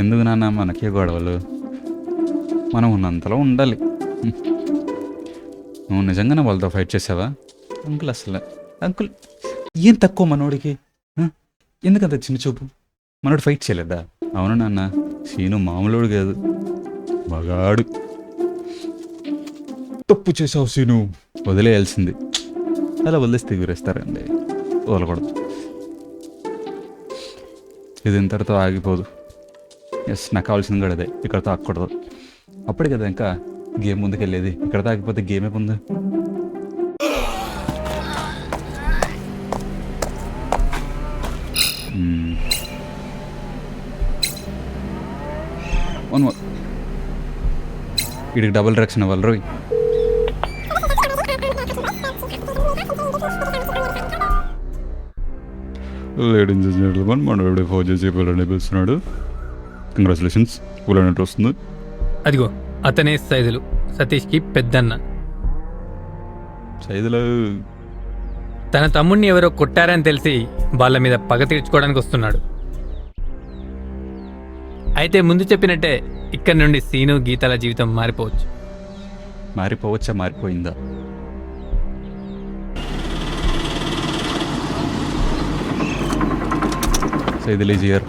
ఎందుకు నాన్న మనకే గొడవలు? మనం ఉన్నంతలో ఉండాలి. నువ్వు నిజంగానే వాళ్ళతో ఫైట్ చేసావా అంకుల్? అసలు అంకుల్ ఏం తక్కువ మనోడికి? ఎందుకంత చిన్న చూపు? మనోడు ఫైట్ చేయలేదా? అవును నాన్న, సీను మామూలుడు కాదు, మగాడు. తప్పు చేసావు సీను, వదిలేయాల్సింది. అలా వదిలేస్తే గురేస్తారండి, వదలకూడదు. ఇది ఇంతటితో ఆగిపోదు. ఎస్, నాకు కావాల్సింది కూడా అదే. ఇక్కడతో ఆగకూడదు. అప్పుడే కదా ఇంకా గేమ్ ముందుకు వెళ్ళేది. ఇక్కడతో ఆగిపోతే గేమే ముందు. వీడికి డబుల్ రక్షణ వాళ్ళు రోయ్. లేడీస్ అండ్ జెంటిల్మెన్, మనోడు ఫోన్ చేసి పిల్లని పిలుస్తున్నాడు. కంగ్రాచులేషన్స్, పిల్లనట్టు వస్తుంది. అదిగో అతనే సైదులు, సతీష్కి పెద్దన్న. సైదులు తన తమ్ముడిని ఎవరో కొట్టారని తెలిసి వాళ్ళ మీద పగ తీర్చుకోవడానికి వస్తున్నాడు. అయితే ముందు చెప్పినట్టే ఇక్కడి నుండి సీను గీతాల జీవితం మారిపోవచ్చు. మారిపోవచ్చా? మారిపోయిందా? Saidul is here.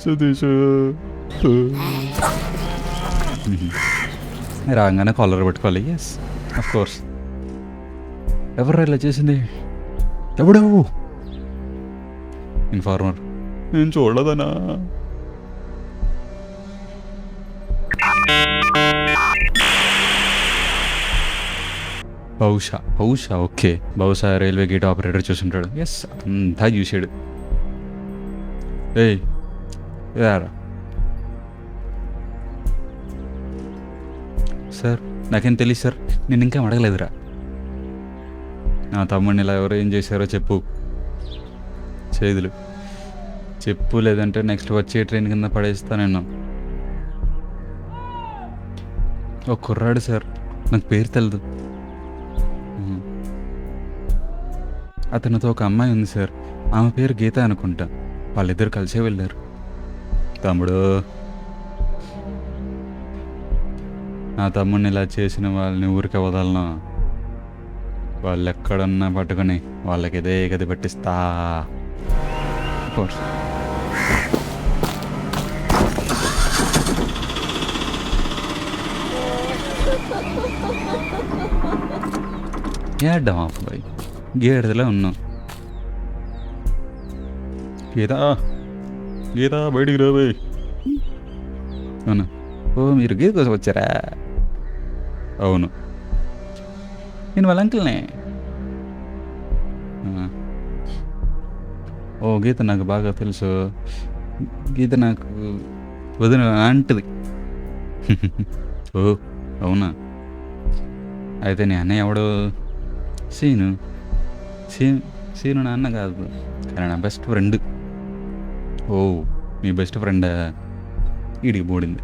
సతీష్ రాగానే కాలర్ పెట్టుకోవాలి. Yes, of course. ఎవరు ఇలా చేసింది? ఎవడు? ఇన్ఫార్మర్. నేను చూడదనా? బహుశా ఓకే, బహుశా రైల్వే గేట్ ఆపరేటర్ చూసుంటాడు. ఎస్, అంతా చూసాడు. ఏయ్ యారా సార్, నాకేం తెలియదు సార్, నేను ఇంకా అడగలేదురా. నా తమ్ముడిని ఇలా ఎవరో ఏం చేశారో చెప్పు. చేదులు చెప్పు, లేదంటే నెక్స్ట్ వచ్చే ట్రైన్ కింద పడేస్తా నేను. ఒక కుర్రాడు సార్, నాకు పేరు తెలదు. అతనితో ఒక అమ్మాయి ఉంది సార్, ఆమె పేరు గీత అనుకుంటా. వాళ్ళిద్దరు కలిసే వెళ్ళారు. తమ్ముడు, నా తమ్ముడిని ఇలా చేసిన వాళ్ళని ఊరికే వదలను. వాళ్ళు ఎక్కడున్నా పట్టుకొని వాళ్ళకి ఇదే గది పట్టిస్తా. కోర్స్ ఏడ్డాం అబ్బాయి, గేడదలో ఉన్నాం. గీత, గీత బయటికి రాబోయ్. అవును. ఓ మీరు గీత కోసం వచ్చారా? అవును, నేను వాళ్ళ అంకుల్నే. ఓ గీత నాకు బాగా తెలుసు. గీత నాకు వదిన లాంటిది. ఓ అవునా? అయితే నీ అన్నయ్య ఎవడు? సీను. సీను నా అన్న కాదు, కానీ నా బెస్ట్ ఫ్రెండ్. ఓ మీ బెస్ట్ ఫ్రెండా? ఈడికి పోడింది.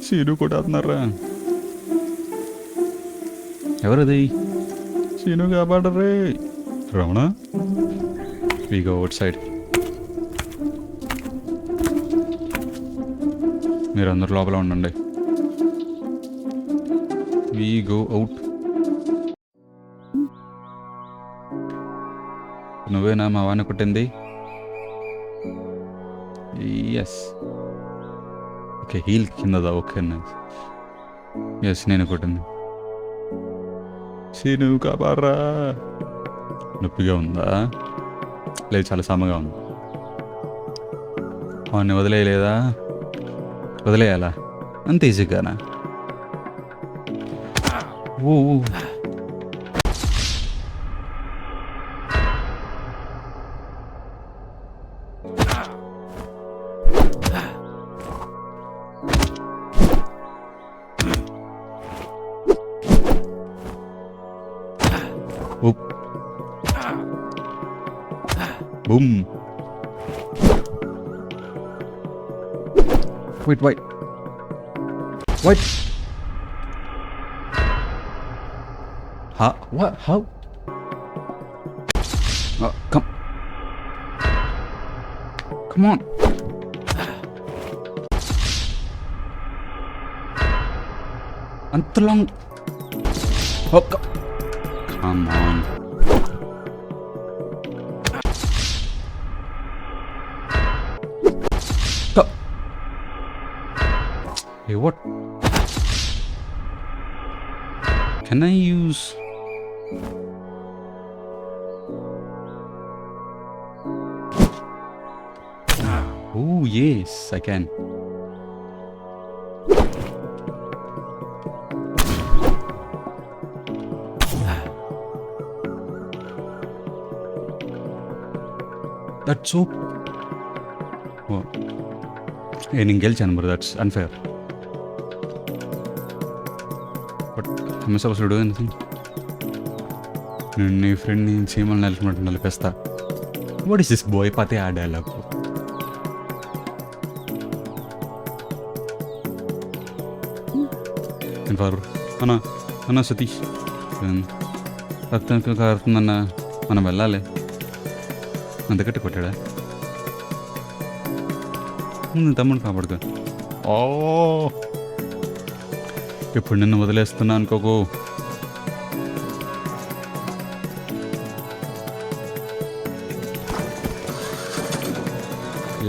సీను కూడా అన్నారా? ఎవరది? సీను కాపాడరే. Ramana, we go outside. మీరు అందరు లోపల ఉండండి. We go out. నువ్వేనా మా వాడిని కొట్టింది? ఎస్. ఓకే, హీల్ కిందదా? ఓకే అన్న. ఎస్, నేను కొట్టింది. సీను కాపాడరా. నొప్పిగా ఉందా? లేదు, చాలా సమ్మగా ఉంది. వాడిని వదిలేయలేదా? వదిలేయాలా? అంత ఈజీగానా? ఓ boom. Wait. What? How? Come on. అంత long. Come on. Hey, what? Can I use... Oh, yes, I can. That's so... Oh. Hey, నేను గెలిచాను మరి, that's unfair. But am I supposed to do anything? నేను నీ ఫ్రెండ్ని చీమలు నిలిచినట్టు నిలిపేస్తా. What is this boy? పతే ఆ డైలాగ్. అన్నా సతీష్, రక్తం కారుతుందన్నా, మనం వెళ్ళాలి. అంతకట్టి కొట్టాడా? ముందు తమ్ముడు కాపాడుకో. ఓ ఇప్పుడు నిన్ను వదిలేస్తున్నా అనుకోకు.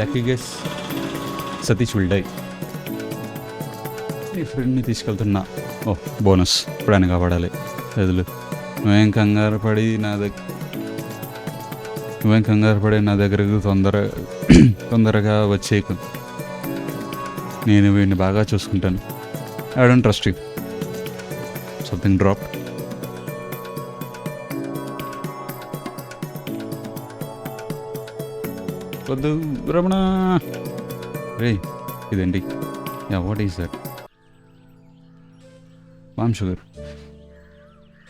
Lucky guess, Satish will die. నీ ఫ్రెండ్ని తీసుకెళ్తున్నా. ఓ బోనస్, ఇప్పుడు ఆయన కాపాడాలి. ఎదులు నువ్వేం కంగారు పడి నా దగ్గరకు తొందరగా వచ్చేయకు. నేను వీడిని బాగా చూసుకుంటాను. I don't trust you. Something drop. వద్దు రమణ. రే ఇదేంటి? What is that? Palm sugar,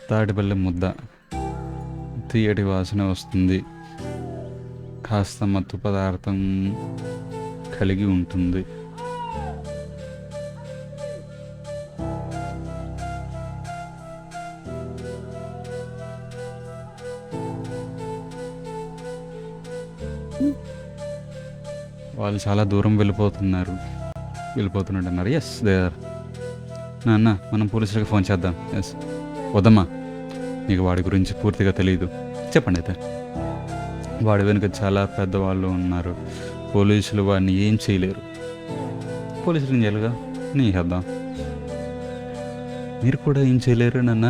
తాటిపల్లె ముద్ద, తీయటి వాసన వస్తుంది, కాస్త మత్తు పదార్థం కలిగి ఉంటుంది. వాళ్ళు చాలా దూరం వెళ్ళిపోతున్నట్టు అన్నారు. Yes they are. నాన్న మనం పోలీసులకి ఫోన్ చేద్దాం. ఎస్ వద్దమ్మా, నీకు వాడి గురించి పూర్తిగా తెలియదు. చెప్పండి అయితే. వాడి వెనుక చాలా పెద్దవాళ్ళు ఉన్నారు. పోలీసులు వాడిని ఏం చేయలేరు. పోలీసులు ఏం చేయాలిగా, నీ చేద్దాం. మీరు కూడా ఏం చేయలేరు నాన్న.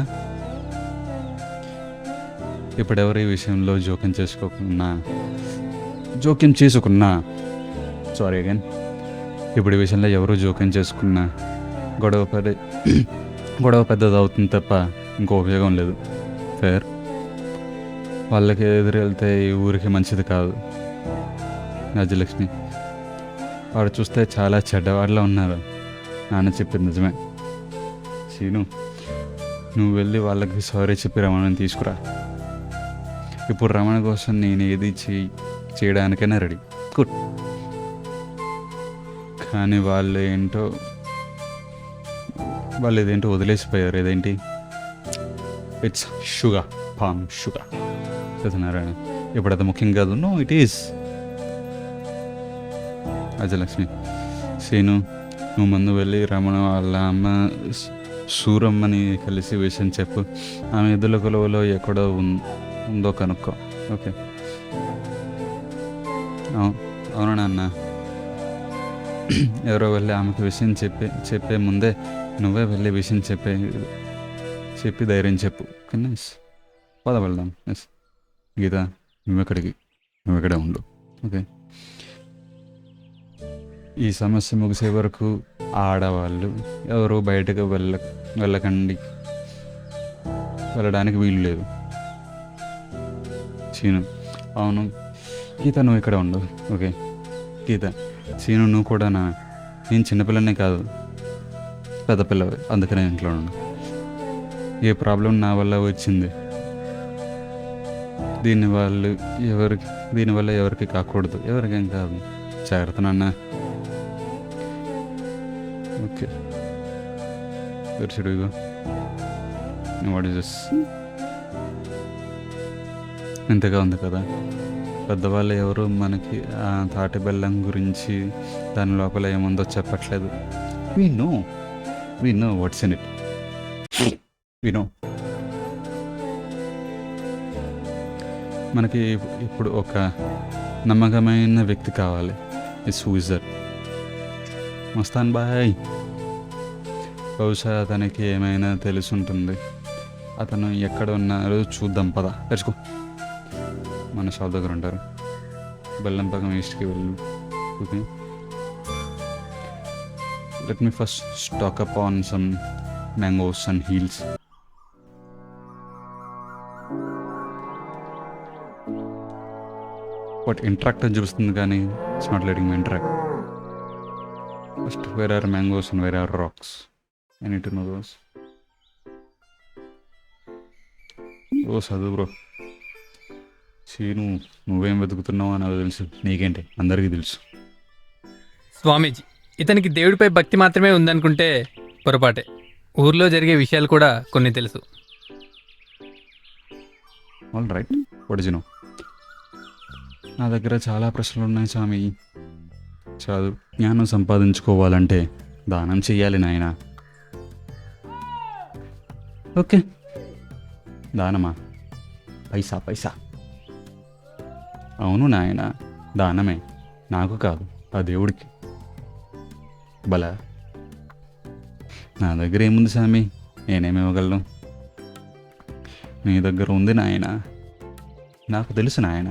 ఇప్పుడెవరు ఈ విషయంలో జోక్యం చేసుకున్నా సారీ అగైన్, ఇప్పుడు ఈ విషయంలో ఎవరు జోక్యం చేసుకున్నా గొడవ పెద్దది అవుతుంది తప్ప ఇంకో ఉపయోగం లేదు. ఫేర్. వాళ్ళకి ఎదురు వెళ్తే ఈ ఊరికి మంచిది కాదు. రాజ్యలక్ష్మి, వాడు చూస్తే చాలా చెడ్డవాడిలా ఉన్నారు. నాన్న చెప్పింది నిజమే. సీను, నువ్వు వెళ్ళి వాళ్ళకి సారీ చెప్పి రమణని తీసుకురా. ఇప్పుడు రమణ కోసం నేను ఏది చేయడానికైనా రెడీ. గుడ్. కానీ వాళ్ళు ఇదేంటో వదిలేసిపోయారు. ఇదేంటి? It's sugar, palm sugar. చెప్తున్నారా? ఇప్పుడు అది ముఖ్యం కాదు. No, it is. Ajalakshmi, Seenu, నువ్వు ముందు వెళ్ళి రమణ వాళ్ళ అమ్మ సూరమ్మని కలిసి విషయం చెప్పు. ఆమె ఎద్దుల కొలువలో ఎక్కడో ఉందో కనుక్కో. ఓకే? అవునా నాన్న? ఎవరో వెళ్ళి ఆమెకు విషయం చెప్పే ముందే నువ్వే వెళ్ళి విషయం చెప్పి ధైర్యం చెప్పు. ఎస్, పద వెళ్దాం. ఎస్ గీత, నువ్వు ఇక్కడే ఉండు. ఓకే? ఈ సమస్య ముగిసే వరకు ఆడవాళ్ళు ఎవరు బయటకు వెళ్ళడానికి వీలు లేదు. సీను, అవును. గీత, నువ్వు ఇక్కడ ఉండు. ఓకే? గీత, సీను, నువ్వు కూడా నేను చిన్నపిల్లనే కాదు, పెద్ద పిల్లవి. అందుకనే ఇంట్లో ఉండు. ఏ ప్రాబ్లం నా వల్ల వచ్చింది, దీనివల్ల ఎవరికి కాకూడదు. ఎవరికేం కాదు. జాగ్రత్త నాన్న. ఓకే, వెర్షుడుగో వాట్ ఇస్ దిస్? ఇంతగా ఉంది కదా. పెద్దవాళ్ళు ఎవరు మనకి ఆ తాటి బెల్లం గురించి దాని లోపల ఏముందో చెప్పట్లేదు. We know what's in it. We know. మనకి ఇప్పుడు ఒక నమ్మకమైన వ్యక్తి కావాలి. It's who is that? Mastan Bhai. బహుశా అతనికి ఏమైనా తెలుసుంటుంది. అతను ఎక్కడ ఉన్నారో చూద్దాం. పద, తెచ్చుకో. మన షాప్ దగ్గర ఉంటారు. బెల్లం పక్కన ఈస్ట్కి వెళ్ళు. Okay, let me first stack up on some mangoes and heels. What interact చూపిస్తుంది కానీ it's not letting me interact. First, where are mangoes and where are rocks? I need to know those. ఓ చదువు bro. Scene, నువ్వేం వెతుకుతున్నావు అని నాకు తెలుసు. నీకేంటి? అందరికీ తెలుసు. స్వామీజీ, ఇతనికి దేవుడిపై భక్తి మాత్రమే ఉందనుకుంటే పొరపాటే. ఊర్లో జరిగే విషయాలు కూడా కొన్ని తెలుసు. All right, what is you know? నా దగ్గర చాలా ప్రశ్నలు ఉన్నాయి స్వామి. చదువు జ్ఞానం సంపాదించుకోవాలంటే దానం చెయ్యాలి నాయన. ఓకే, దానమా? పైసా. అవును నాయన, దానమే. నాకు కాదు, ఆ దేవుడికి. బలా, నా దగ్గర ఏముంది స్వామి? నేనేమివ్వగలను? నీ దగ్గర ఉంది నాయన. నాకు తెలుసు నాయన.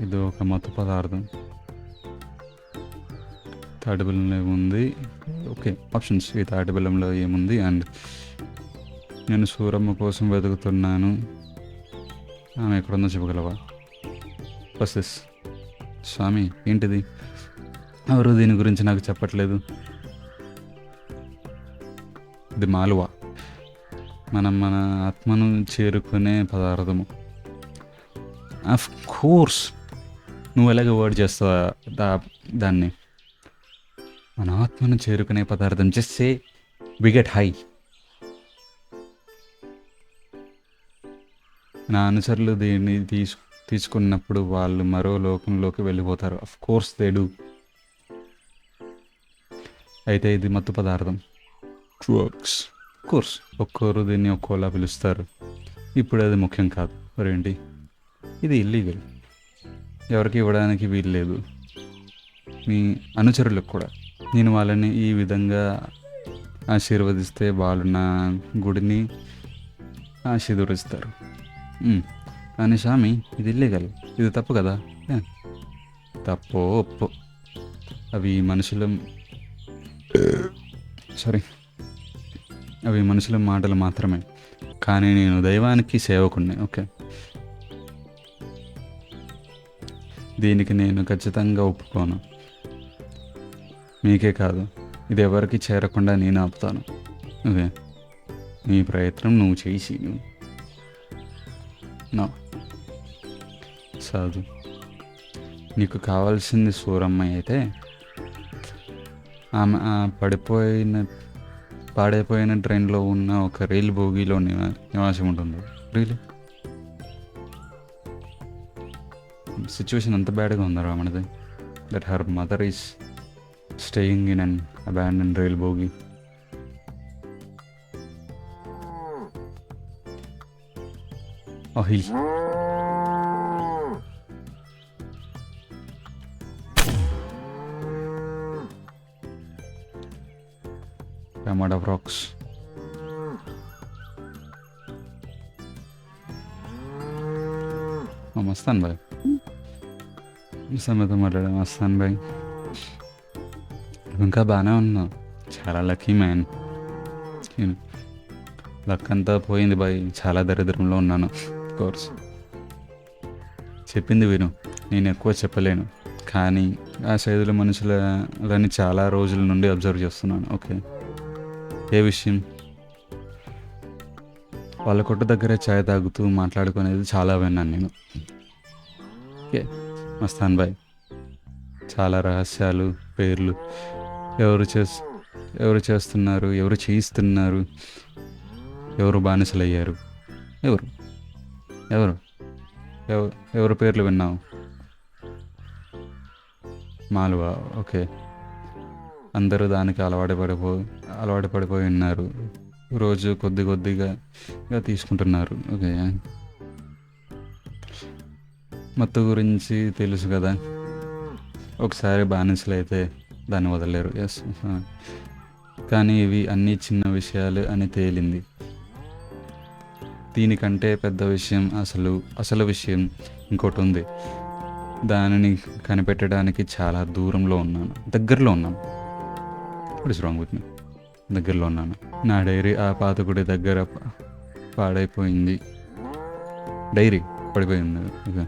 ఇది ఒక మత్తు పదార్థం. తాటి బెల్లంలో ఏముంది? Okay, options. ఈ తాటి బెల్లంలో ఏముంది? అండ్ నేను సూరమ్మ కోసం వెతుకుతున్నాను. ఆమె ఎక్కడుందో చెప్పగలవా? First this. స్వామి, ఏంటిది? ఎవరు దీని గురించి నాకు చెప్పట్లేదు. ఇది మాలువా. మన ఆత్మను చేరుకునే పదార్థము. ఆఫ్ కోర్స్, నువ్వు ఎలాగ వర్డ్ చేస్తావా దాన్ని? మన ఆత్మను చేరుకునే పదార్థం. Just say we get high. నా అనుచరులు దీన్ని తీసుకున్నప్పుడు వాళ్ళు మరో లోకంలోకి వెళ్ళిపోతారు. Of course they do. అయితే ఇది మత్తు పదార్థం, డ్రగ్స్. కోర్స్ ఒక్కోరు దీన్ని ఒక్కోలా పిలుస్తారు. ఇప్పుడు అది ముఖ్యం కాదు. మరేంటి, ఇది ఇల్లీగల్, ఎవరికి ఇవ్వడానికి వీలు లేదు, మీ అనుచరులకు కూడా. నేను వాళ్ళని ఈ విధంగా ఆశీర్వదిస్తే వాళ్ళు నా గుడిని ఆశీర్వదిస్తారు. కానీ స్వామి, ఇది ఇల్లీగల్, ఇది తప్పు కదా. తప్పో ఒప్పో, అవి మనుషుల మాటలు మాత్రమే. కానీ నేను దైవానికి సేవకుణ్ణి. ఓకే, దీనికి నేను ఖచ్చితంగా ఒప్పుకోను. మీకే కాదు, ఇది ఎవరికి చేరకుండా నేను ఆపుతాను. ఓకే, నీ ప్రయత్నం నువ్వు చేసి నా సాధు. నీకు కావాల్సింది సూరమ్మ అయితే ఆమె పాడైపోయిన ట్రైన్లో ఉన్న ఒక రైలు బోగిలో నివాసం ఉంటుంది. రియలీ సిచ్యువేషన్ అంత బ్యాడ్గా ఉందా మనది, that her mother is staying in an abandon rail bogie. Hill Ramada Rocks. Mastan Bhai, సమేత మాట్లాడా. మస్తాన్ బాయ్, ఇంకా బాగానే ఉన్నా. చాలా లక్కీ మ్యాన్. లక్ అంతా పోయింది బాయ్, చాలా దరిద్రంలో ఉన్నాను. కోర్స్ చెప్పింది విను, నేను ఎక్కువ చెప్పలేను. కానీ ఆ సైజుల మనుషులని చాలా రోజుల నుండి అబ్జర్వ్ చేస్తున్నాను. ఓకే, ఏ విషయం? వాళ్ళ కొట్టు దగ్గర ఛాయ్ తాగుతూ మాట్లాడుకునేది చాలా విన్నాను నేను. ఓకే మస్తాన్ బాయ్, చాలా రహస్యాలు, పేర్లు, ఎవరు చేస్తున్నారు, ఎవరు చేయిస్తున్నారు, ఎవరు బానిసలయ్యారు, ఎవరు పేర్లు విన్నావు? మాలువా. ఓకే, అందరూ దానికి అలవాటు పడిపోయి ఉన్నారు. రోజు కొద్దిగా తీసుకుంటున్నారు. ఓకే, మత్తు గురించి తెలుసు కదా. ఒకసారి బానిసలైతే దాన్ని వదలలేరు. ఎస్, కానీ ఇవి అన్నీ చిన్న విషయాలు అని తేలింది. దీనికంటే పెద్ద విషయం, అసలు విషయం ఇంకోటి ఉంది. దానిని కనిపెట్టడానికి చాలా దగ్గరలో ఉన్నాను. What is wrong with me? దగ్గరలో ఉన్నాను. నా డైరీ ఆ పాతకుడి దగ్గర పడిపోయింది. ఓకే,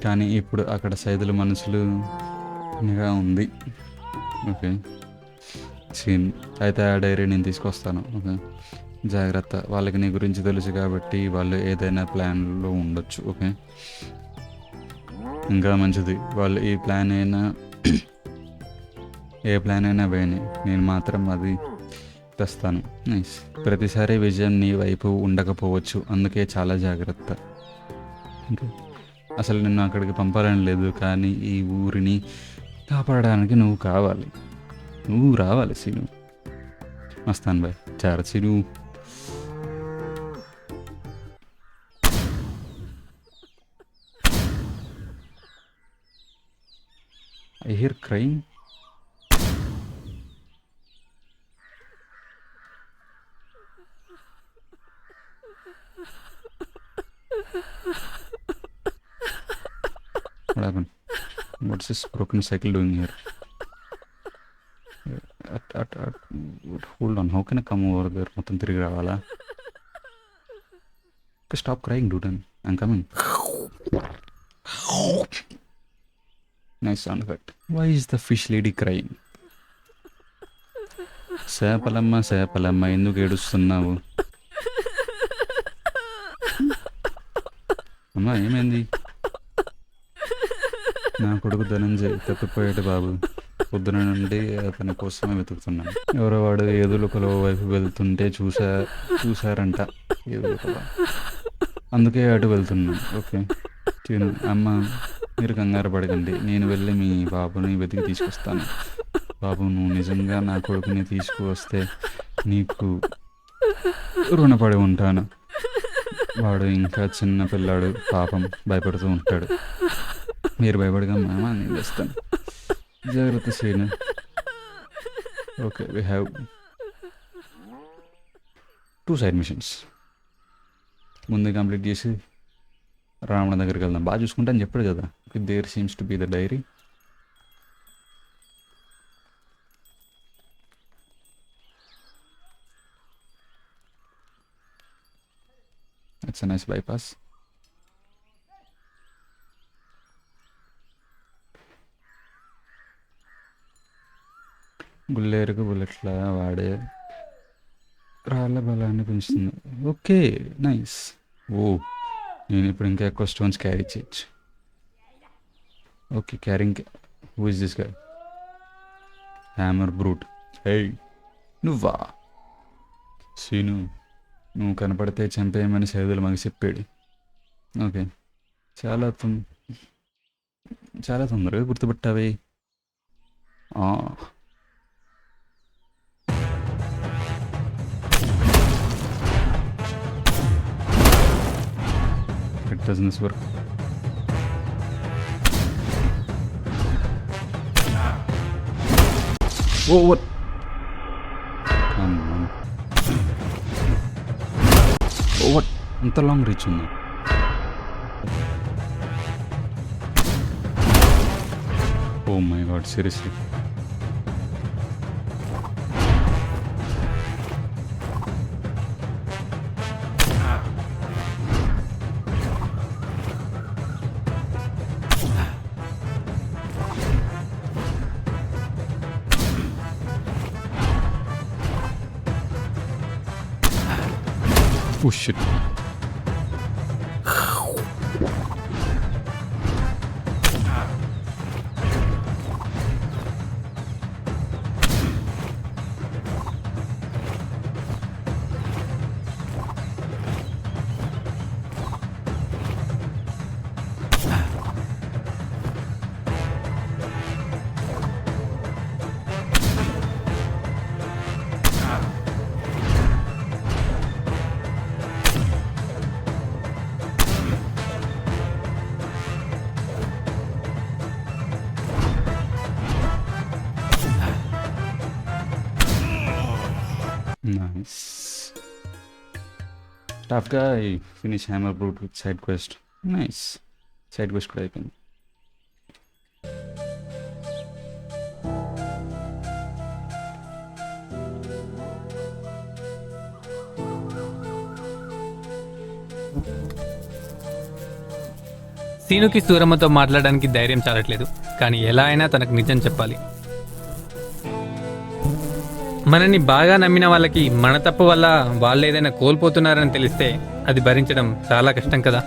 కానీ ఇప్పుడు అక్కడ సైదుల మనుషులుగా ఉంది. Okay scene. అయితే ఆ డైరీ నేను తీసుకొస్తాను. ఓకే, జాగ్రత్త. వాళ్ళకి నీ గురించి తెలుసు కాబట్టి వాళ్ళు ఏదైనా ప్లాన్లో ఉండొచ్చు. ఓకే, ఇంకా మంచిది. వాళ్ళు ఏ ప్లాన్ అయినా వేయని, నేను మాత్రం అది తెస్తాను. నైస్. ప్రతిసారి విజయం నీ వైపు ఉండకపోవచ్చు, అందుకే చాలా జాగ్రత్త. ఇంకా అసలు నిన్ను అక్కడికి పంపాలని లేదు, కానీ ఈ ఊరిని కాపాడడానికి నువ్వు రావాలి సీను. మస్తాన్ బాయ్, చార Seenu. I hear crying. What happened? What's this broken cycle doing here? Hold on, how can I come over there? మొత్తం తిరిగి రావాలా? Stop crying, dude. I'm coming. Nice sound effect. Why is the fish lady crying? సేపలమ్మ ఎందుకు ఏడుస్తున్నావు? అమ్మా ఏమైంది? నా కొడుకు ధనంజయ్ తప్పిపోయాడు బాబు. పొద్దున నుండి అతని కోసమే వెతుకుతున్నాను. ఎవరో వాడు ఏదులకలో వైపు వెళ్తుంటే చూసారంట. ఏదులకలో అందుకే అటు వెళ్తున్నాను. ఓకే తిను అమ్మ, మీరు కంగారు పడకండి, నేను వెళ్ళి మీ బాబుని వెతికి తీసుకొస్తాను. బాబు, నువ్వు నిజంగా నా కొడుకుని తీసుకువస్తే నీకు రుణపడి ఉంటాను. వాడు ఇంకా చిన్న పిల్లాడు, పాపం భయపడుతూ ఉంటాడు. మీరు భయపడగా మామ, నేను తెస్తాను. జాగ్రత్త Seenu. Okay, we have 2 side missions. ముందు కంప్లీట్ చేసి రావణ దగ్గరికి వెళ్దాం. బాగా చూసుకుంటా అని చెప్పాడు కదా. There seems to be the diary. It's a nice bypass. గుల్లేరుకు బుల్లెట్లా వాడే రాళ్ళ బలాన్ని పెంచుతుంది. Okay, nice. ఓ, నేను ఇప్పుడు ఇంకా ఎక్కువ స్టోన్స్ క్యారీ చేయొచ్చు. Okay, carrying. Who is this guy? Hammer brute. Hey, నువ్వా? సీను, నువ్వు కనపడితే చంపేయమని సైదులు మాకు చెప్పాడు. ఓకే, చాలా తొందరగా గుర్తుపట్టావే. It doesn't work. Oh, what? Come on. Oh, what? అంత లాంగ్ రీచ్ ఉంది. Oh my god, seriously. Oh shit. Nice. Tough guy. Finish Hammer Brute with side quest. Nice. Side quest కూడా అయిపోయింది. సీనుకి సూరమ్మతో మాట్లాడడానికి ధైర్యం చాలట్లేదు, కానీ ఎలా అయినా తనకు నిజం చెప్పాలి. మనని బాగా నమ్మిన వాళ్ళకి మన తప్పు వల్ల వాళ్ళు ఏదైనా కోల్పోతున్నారని తెలిస్తే అది భరించడం చాలా కష్టం కదా.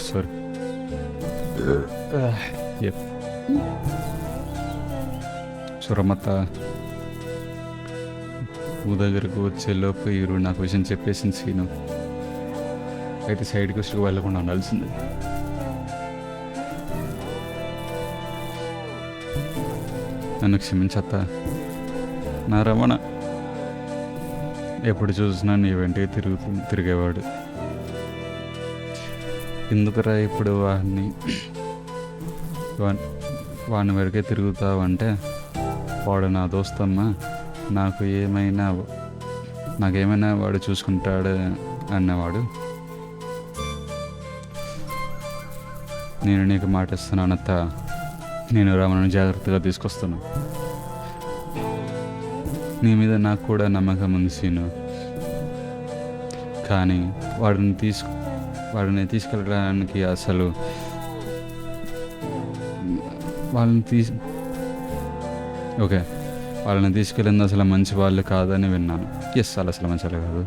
సారీ. సురమత ఊ దగ్గరకు వచ్చేలోపు ఈరు నాకు విషయం చెప్పేసింది సీను. అయితే సైడ్కి వచ్చి వెళ్ళకుండా ఉండాల్సింది. నన్ను క్షమించత్త. నా రమణ ఎప్పుడు చూసినా నీ వెంటే తిరిగేవాడు. ఎందుకురా ఇప్పుడు వాడిని వరకే తిరుగుతావంటే, వాడు నా దోస్తమ్మ, నాకేమైనా వాడు చూసుకుంటాడు అన్నవాడు. నేను నీకు మాట ఇస్తున్నానత్త, నేను రమణను జాగ్రత్తగా తీసుకొస్తాను. నీ మీద నాకు కూడా నమ్మకం ఉంది సీను. కానీ వాడిని తీసుకెళ్ళడానికి అసలు వాళ్ళని తీసుకెళ్ళింది అసలు మంచి వాళ్ళు కాదని విన్నాను. వాళ్ళు అసలు మంచి వాళ్ళు కాదు.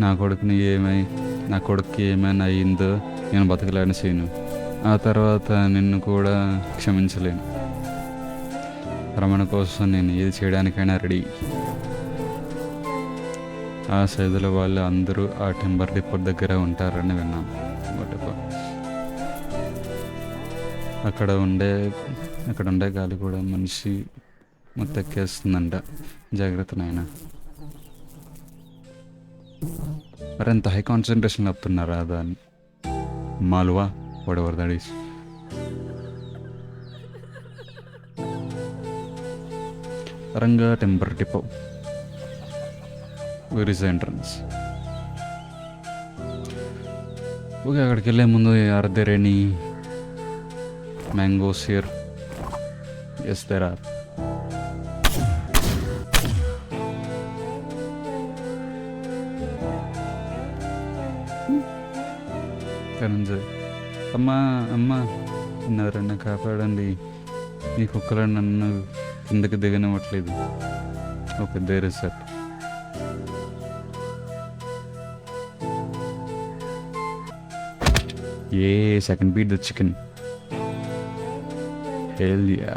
నా కొడుకుకి ఏమైనా అయ్యిందో నేను బతకలేని సీను. ఆ తర్వాత నిన్ను కూడా క్షమించలేను. రమణ కోసం నేను ఏది చేయడానికైనా రెడీ. ఆ సైజుల వాళ్ళు అందరూ ఆ టెంబర్ డిపో దగ్గర ఉంటారని విన్నాను. అక్కడ ఉండే గాలి కూడా మనిషి మొత్తెక్కేస్తుందంట. జాగ్రత్త నాయన. మరి ఎంత హై కాన్సన్ట్రేషన్ ఆపుతున్నారా దాన్ని? మాలువా whatever that is. Ranga temper depot. Where is the entrance? Okay, అక్కడికి వెళ్ళే ముందు are there any mangoes here? Yes there are. అమ్మా అమ్మా, ఎవరన్నా కాపాడండి, ఈ కుక్కలు నన్ను కిందకి దిగనివ్వట్లేదు. Okay, there is that. A second beat the chicken. Hell yeah.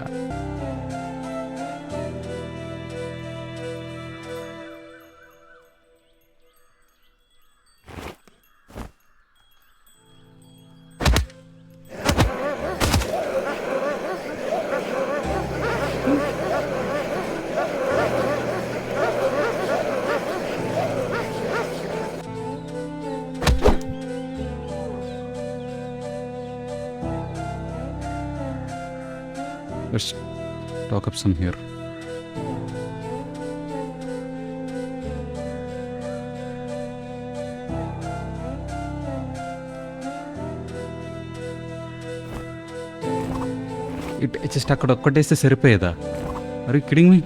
Let's talk up some here. జస్ట్ అక్కడ ఒక్కటేస్తే సరిపోయేదా? మరి kidding me?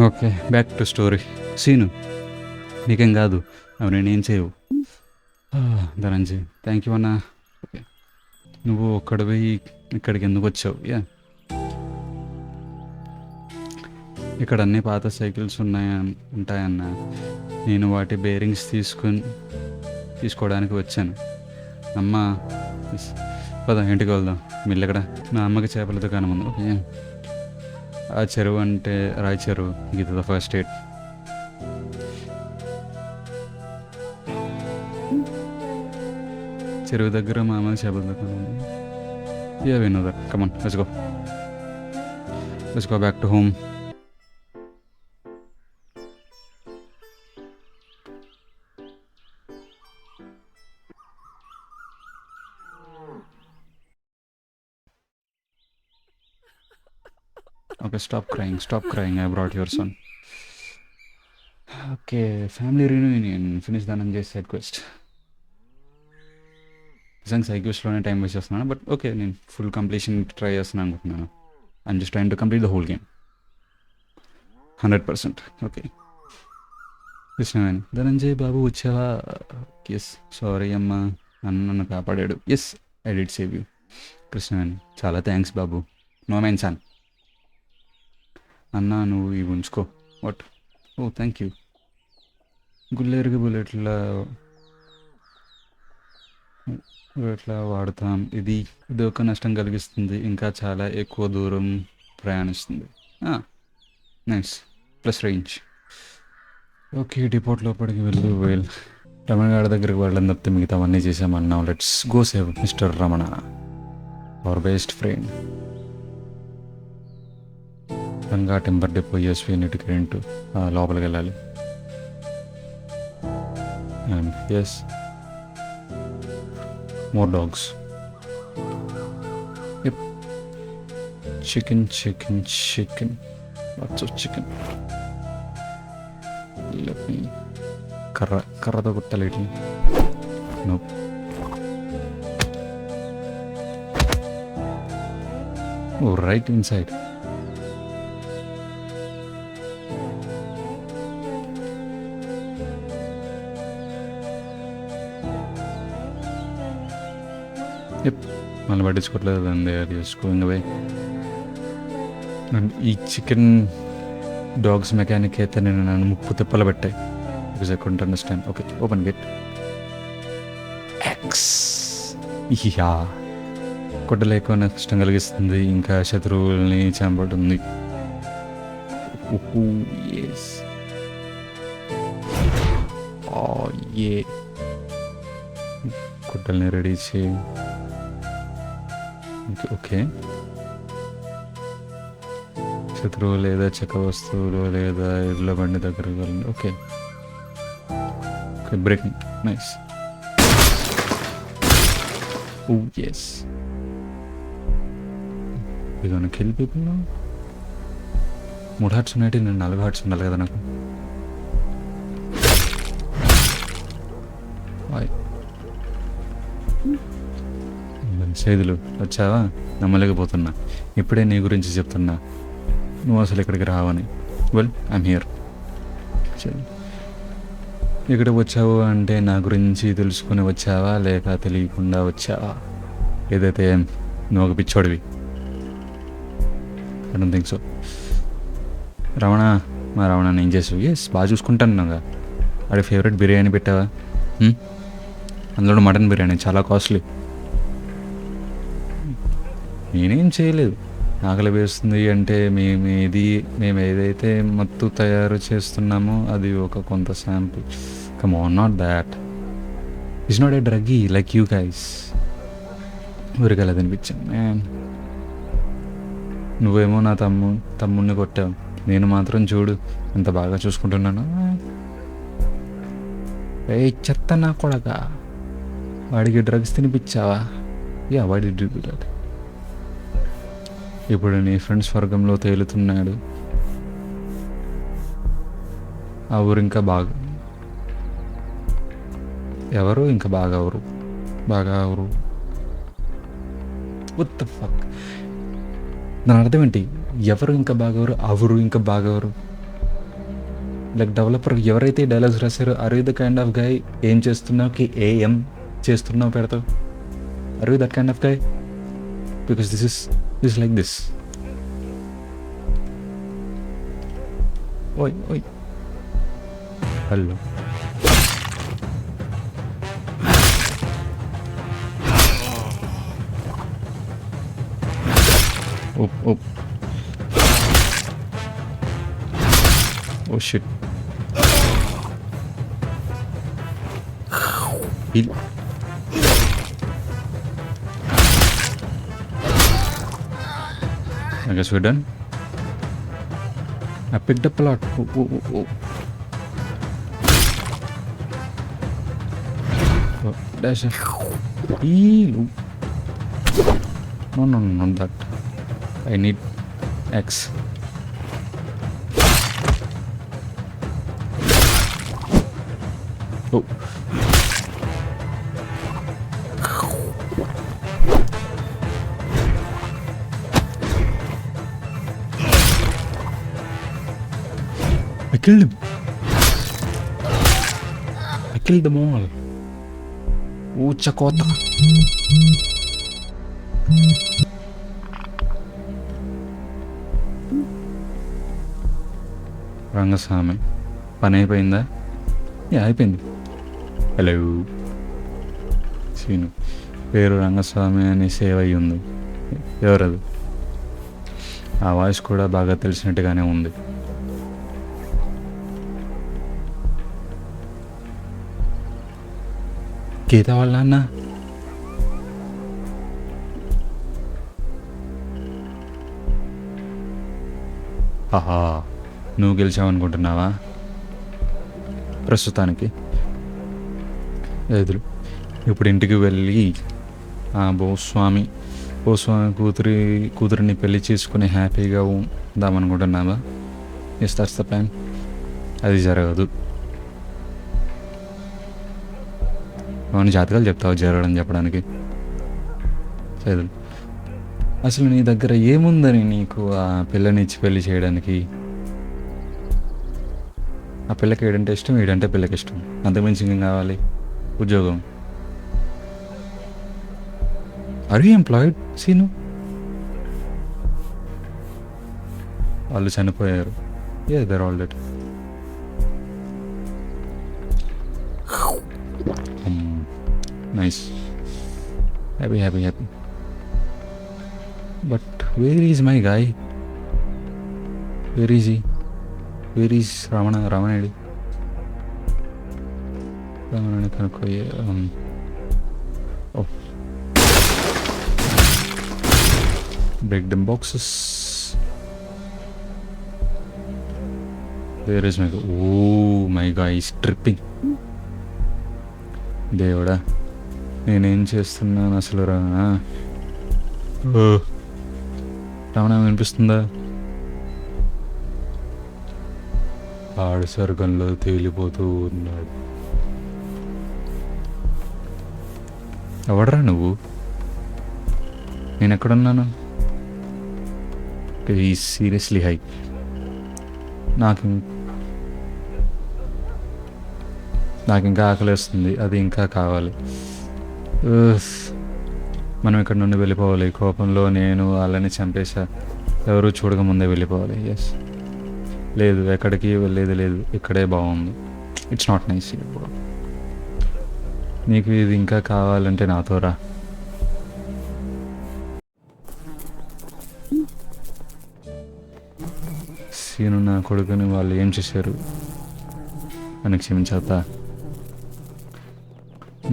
Okay, back to story. Seenu, నీకేం కాదు, అవి నేనేం చేయవు. ధనంజయ్, థ్యాంక్ యూ అన్నా. ఓకే, నువ్వు ఒక్కడివి ఇక్కడికి ఎందుకు వచ్చావు? యా, ఇక్కడ అన్ని పాత సైకిల్స్ ఉంటాయన్న. నేను వాటి బేరింగ్స్ తీసుకోవడానికి వచ్చాను. అమ్మ, పద ఇంటికి వెళ్దాం. మిల్లెక్కడ? నా అమ్మకి చేపల దుకాణం ఉంది. ఓకే, ఆ చెరువు అంటే రాయి చెరువు, ఇది ఫస్ట్ ఎయిడ్. చెరువు దగ్గర మా అమ్మ చేపల దుకాణం ఉంది. Yeah, we know that. Come on, let's go. Let's go back to home. Okay, stop crying. I brought your son. Okay, family reunion. Finish Dhananjay's side quest. నిజంగా సైడ్ క్వెస్ట్లోనే టైం వేస్ట్ చేస్తున్నాను, బట్ ఓకే, నేను full completion try చేస్తున్నాను అనుకుంటున్నాను. I'm just trying to complete the whole game 100%. Okay, Krishnaveni, Dhananjay బాబు వచ్చావా? Yes, sorry అమ్మ, నన్ను కాపాడాడు. Yes, I did save you. Krishnaveni, చాలా థ్యాంక్స్ బాబు. No mention. అన్నా, నువ్వు ఇవి ఉంచుకో. వాట్? Oh, thank you. గుల్లేరుగా బుల్లెట్లా వాడతాం. ఇది ఒక నష్టం కలిగిస్తుంది, ఇంకా చాలా ఎక్కువ దూరం ప్రయాణిస్తుంది. Nice, plus range. Okay, depot లోపలికి వెళ్ళు. రమణ గారి దగ్గరికి వెళ్ళడం తప్పితే మిగతావన్నీ చేసామన్నాం. Let's go save mister Ramana, our best friend. Ranga temper depot ఎస్వి నీటికి రెంటు లోపలికి వెళ్ళాలి. And yes, more dogs. Yep. Chicken. Lots of chicken. Let me karrada kottali. Nope. Oh, right inside. Yep. మళ్ళీ పట్టించుకోవట్లేదు అండి, అది చేసుకో ఇంకా పోయి. ఈ చికెన్ డాగ్స్ మెకానిక్ అయితే నేను నన్ను ముప్పు తిప్పలు పెట్టాయి. Because I couldn't understand. Okay, open gate. X యా కొట్టలేక నష్టం కలిగిస్తుంది, ఇంకా శత్రువుల్ని చంపడుతుంది. ఎస్ ఏ గుడ్డల్ని రెడీ చేయి. ఓకే, శత్రువు లేదా చెక్క వస్తువులు లేదా ఇళ్ళ బండి దగ్గరకు వెళ్ళండి. Okay okay, breaking nice. Yes, we're gonna kill people now. 3 hearts ఉన్నాయి, నేను 4 హార్ట్స్ ఉండాలి కదా నాకు. సైదులు వచ్చావా? నమ్మలేకపోతున్నా, ఇప్పుడే నీ గురించి చెప్తున్నా, నువ్వు అసలు ఇక్కడికి రావని. Well, I'm here. ఇక్కడ వచ్చావు అంటే నా గురించి తెలుసుకుని వచ్చావా లేక తెలియకుండా వచ్చావా? ఏదైతే నువ్వు ఒక పిచ్చోడివి. I don't think so. Ramana, మా రమణ ఏం చేసావు? ఎస్, బాగా చూసుకుంటాను. వాడి ఫేవరెట్ బిర్యానీ పెట్టావా? అందులో మటన్ బిర్యానీ చాలా కాస్ట్లీ. నేనేం చేయలేదు. ఆకలి వేస్తుంది అంటే మేము ఏదైతే మత్తు తయారు చేస్తున్నామో అది ఒక కొంత sample. Come on, not that. It's not a druggie like you guys. ఊరికలా తినిపించాను. నువ్వేమో నా తమ్ముడిని కొట్టావు, నేను మాత్రం చూడు ఎంత బాగా చూసుకుంటున్నాను. ఏ చెత్త నా కొడక, వాడికి డ్రగ్స్ తినిపించావా? యా, వాడి డూ దట్. ఇప్పుడు నీ ఫ్రెండ్స్ వర్గంలో తేలుతున్నాడు. ఆ ఊరు ఇంకా బాగా ఎవరు ఇంకా బాగా ఎవరు what the fuck? దాని అర్థం ఏంటి? ఎవరు ఇంకా బాగెవరు, అవరు ఇంకా బాగెవరు? లైక్ డెవలపర్ ఎవరైతే డైలాగ్స్ రాశారో are you the kind of guy ఏం చేస్తున్నావుకి ఏం చేస్తున్నావు పెడతావు? Are you that kind of guy? Because this is like this. ఓయ్ ఓయ్, hello. Oh. Oh shit. Heal. I guess we're done. I picked up a lot. Oh. Oh, dash. Heal. No, not that. I need X. Oh. I killed him. I killed them all. Oh, chakota. Rangaswamy, పని అయిపోయిందా? అయిపోయింది. Hello, scene పేరు రంగస్వామి అని save అయ్యి ఉంది. ఎవరది? ఆ voice కూడా బాగా తెలిసినట్టుగానే ఉంది. గీత వాళ్ళ నాన్న? ఆహా, నువ్వు గెలిచావనుకుంటున్నావా? ప్రస్తుతానికి ఎదురు. ఇప్పుడు ఇంటికి వెళ్ళి ఆ భూస్వామి కూతురిని పెళ్లి చేసుకుని హ్యాపీగా ఉందామనుకుంటున్నావా? Yes, that's the plan. అది జరగదు. అవును, జాతకాలు చెప్తావు జరగడం చెప్పడానికి. ఎదురు. అసలు నీ దగ్గర ఏముందని నీకు ఆ పిల్లనిచ్చి పెళ్లి చేయడానికి? ఆ పిల్లకి ఏడంటే ఇష్టం, వీడంటే పిల్లకి ఇష్టం, అంతకుమించి ఇంకేం కావాలి? ఉద్యోగం. Are you employed Seenu? వాళ్ళు చనిపోయారు. They're all dead. Nice. Happy happy happy. But where is my guy? Where is he? Where is Ramanaidu? Ramanaidu కనుక్కోయే. Break them boxes. Where is my guy? Oh my guy is tripping. దేవుడా, నేనేం చేస్తున్నాను అసలు? రావణ వినిపిస్తుందా? ఆడు స్వర్గంలో తేలిపోతూ ఉన్నాడు. ఎవడరా నువ్వు? నేను ఎక్కడున్నాను? ఈ సీరియస్లీ హై. నాకు ఇంకా ఆకలిస్తుంది, అది ఇంకా కావాలి. మనం ఇక్కడ నుండి వెళ్ళిపోవాలి. కోపంలో నేను వాళ్ళని చంపేశా. ఎవరు చూడక ముందే వెళ్ళిపోవాలి. ఎస్. లేదు, ఎక్కడికి వెళ్ళేది లేదు, ఇక్కడే బాగుంది. It's not nice. ఇప్పుడు నీకు ఇది ఇంకా కావాలంటే నాతో రా. సీను నా కొడుకుని వాళ్ళు ఏం చేశారు అని క్షమించేద్దా?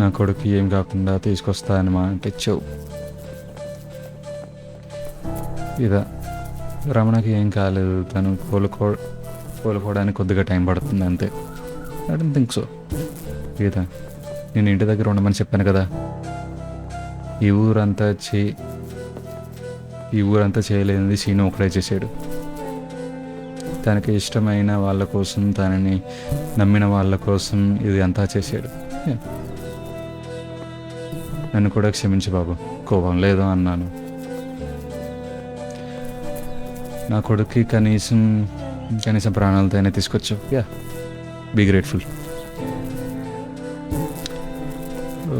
నా కొడుకు ఏం కాకుండా తీసుకొస్తా అని మా తెచ్చావు. ఇదా? రమణకి ఏం కాలేదు, తను కోలుకోవడానికి కొద్దిగా టైం పడుతుంది అంతే. I don't think so. Geetha, నేను ఇంటి దగ్గర ఉండమని చెప్పాను కదా. ఈ ఊరంతా చేయలేనిది సీను ఒకడే చేశాడు. తనకి ఇష్టమైన వాళ్ళ కోసం, తనని నమ్మిన వాళ్ళ కోసం ఇది అంతా చేశాడు. నన్ను కూడా క్షమించు బాబు, కోపం లేదు అన్నాను. నా కొడుక్కి కనీసం ప్రాణాలతో అయినా తీసుకొచ్చావు. Yeah, be grateful.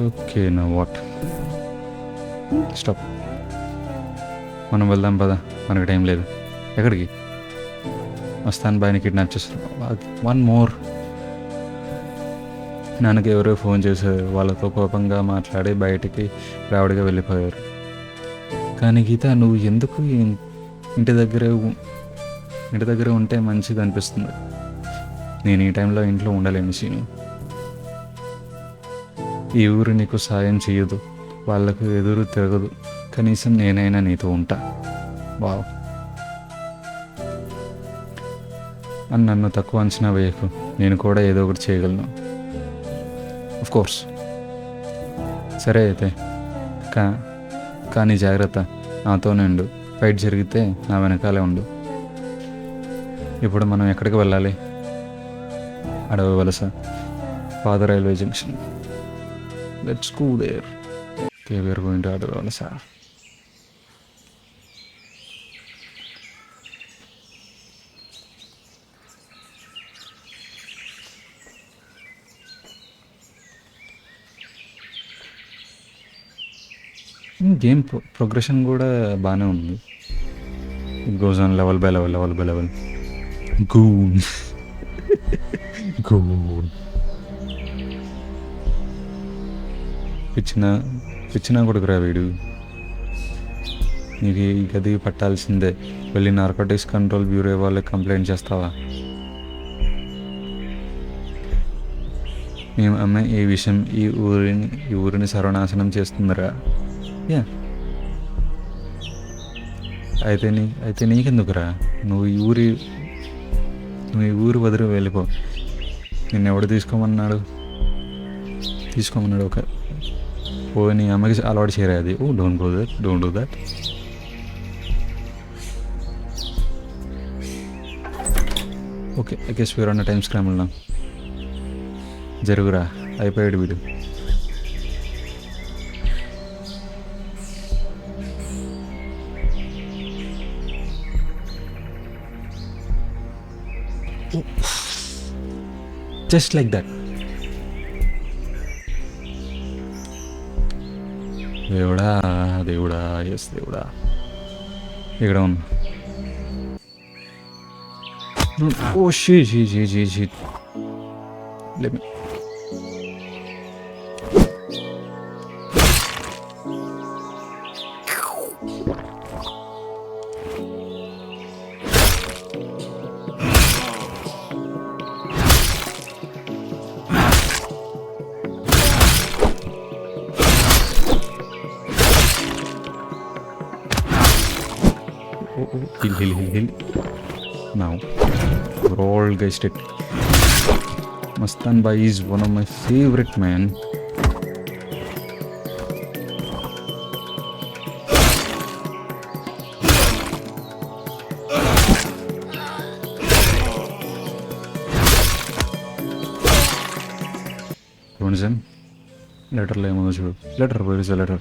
ఓకే, నా వాట్? స్టాప్. మనం వెళ్దాం పద, మనకి టైం లేదు. ఎక్కడికి? మస్తాన్ బాయ్ని కిడ్నాప్ చేస్తారు. One more. నాన్నకి ఎవరో ఫోన్ చేశారు. వాళ్ళతో కోపంగా మాట్లాడి బయటికి రావడిగా వెళ్ళిపోయారు. కానీ గీత, నువ్వు ఎందుకు ఇంటి దగ్గర ఉంటే మంచిది అనిపిస్తుంది. నేను ఈ టైంలో ఇంట్లో ఉండలేను సీను. ఈ ఊరు నీకు సాయం చేయదు, వాళ్ళకు ఎదురు తిరగదు. కనీసం నేనైనా నీతో ఉంటా. వావ్. అని నన్ను తక్కువ అంచనా వేయకు. నేను కూడా ఏదో ఒకటి చేయగలను. Of course. సరే అయితే, కానీ జాగ్రత్త, నాతోనే ఉండు. ఫైట్ జరిగితే నా వెనకాలే ఉండు. ఇప్పుడు మనం ఎక్కడికి వెళ్ళాలి? అడవి వలస, పాత railway junction. Let's go there. Okay, we are going to Adavi Valasa. Game progression కూడా బాగానే ఉంది. It goes on level by level. గూన్ పిచ్చిన కొడుకురా వీడు. నీకు ఈ గది పట్టాల్సిందే. వెళ్ళి నార్కోటిక్స్ కంట్రోల్ బ్యూరో వాళ్ళకి కంప్లైంట్ చేస్తావా? మేము అమ్మాయి ఈ విషయం ఈ ఊరిని సర్వనాశనం చేస్తుందిరా. యా, అయితే నీకెందుకురా? నువ్వు ఈ ఊరు వదిలి వెళ్ళిపో. నిన్ను ఎవడు తీసుకోమన్నాడు? ఒక నీ అమ్మకి అలవాటు చేయరా అది? Oh, don't do that. Okay, I guess we're on time scramble now. జరుగురా, అయిపోయాడు వీడు. Just like that. దేవుడా దేవుడా ఎస్ దేవుడా ఇక్కడ ఉన్నా ఓ షీ Let me. Heal. Now, we're all guys dead. Mastan Bhai is one of my favorite man. Listen, letter le mo jo. Letter, where is the letter?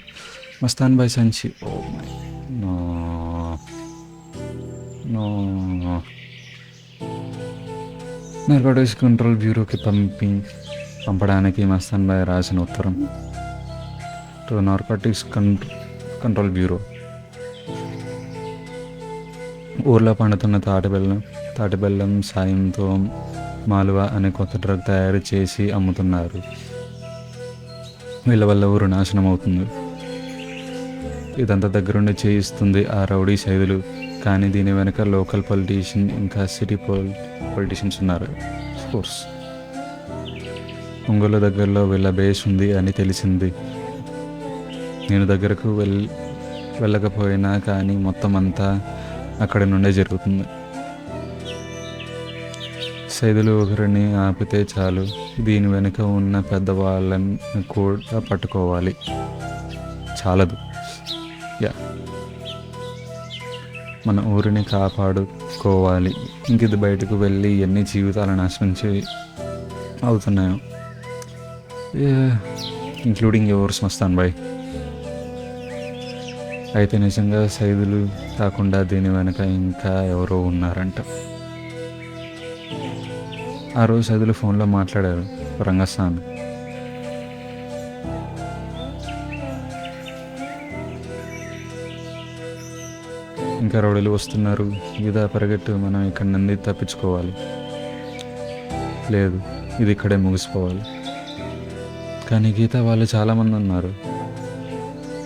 Mastan Bhai Sanchi. Oh my. No. Narcotics control బ్యూరోకి పంపడానికి మస్తాన్ భాయ్ రాసిన ఉత్తరం to narcotics control bureau. ఊర్లో పండుతున్న తాటిబెల్లం సాయంతో మాలువా అనే కొత్త drug తయారు చేసి అమ్ముతున్నారు. వీళ్ళ వల్ల ఊరు నాశనం అవుతుంది. ఇదంతా దగ్గరుండి చేయిస్తుంది ఆ రౌడీ సైదులు. కానీ దీని వెనక లోకల్ పొలిటీషియన్ ఇంకా సిటీ పొలిటీషియన్స్ ఉన్నారు. కోర్స్ ఒంగోలు దగ్గరలో వీళ్ళ బేస్ ఉంది అని తెలిసింది. నేను దగ్గరకు వెళ్ళకపోయినా కానీ మొత్తం అంతా అక్కడి నుండే జరుగుతుంది. సైదులు ఒకరిని ఆపితే చాలు దీని వెనుక ఉన్న పెద్దవాళ్ళని కూడా పట్టుకోవాలి. చాలదు. మన ఊరిని కాపాడుకోవాలి. ఇంకిది బయటకు వెళ్ళి ఎన్ని జీవితాలు నాశనం అవుతున్నాయో, ఇంక్లూడింగ్ యువర్స్ మస్తాన్ భాయ్. అయితే నిజంగా సైదులు కాకుండా దీని వెనక ఇంకా ఎవరో ఉన్నారంట. ఆ రోజు సైదులు ఫోన్లో మాట్లాడారు రంగస్థాన్. ఇంకా రౌడీలు వస్తున్నారు, ఇదా పరిగెట్టు, మనం ఇక్కడ నుండి తప్పించుకోవాలి. లేదు, ఇది ఇక్కడే ముగిసిపోవాలి. కానీ గీత వాళ్ళు చాలామంది ఉన్నారు.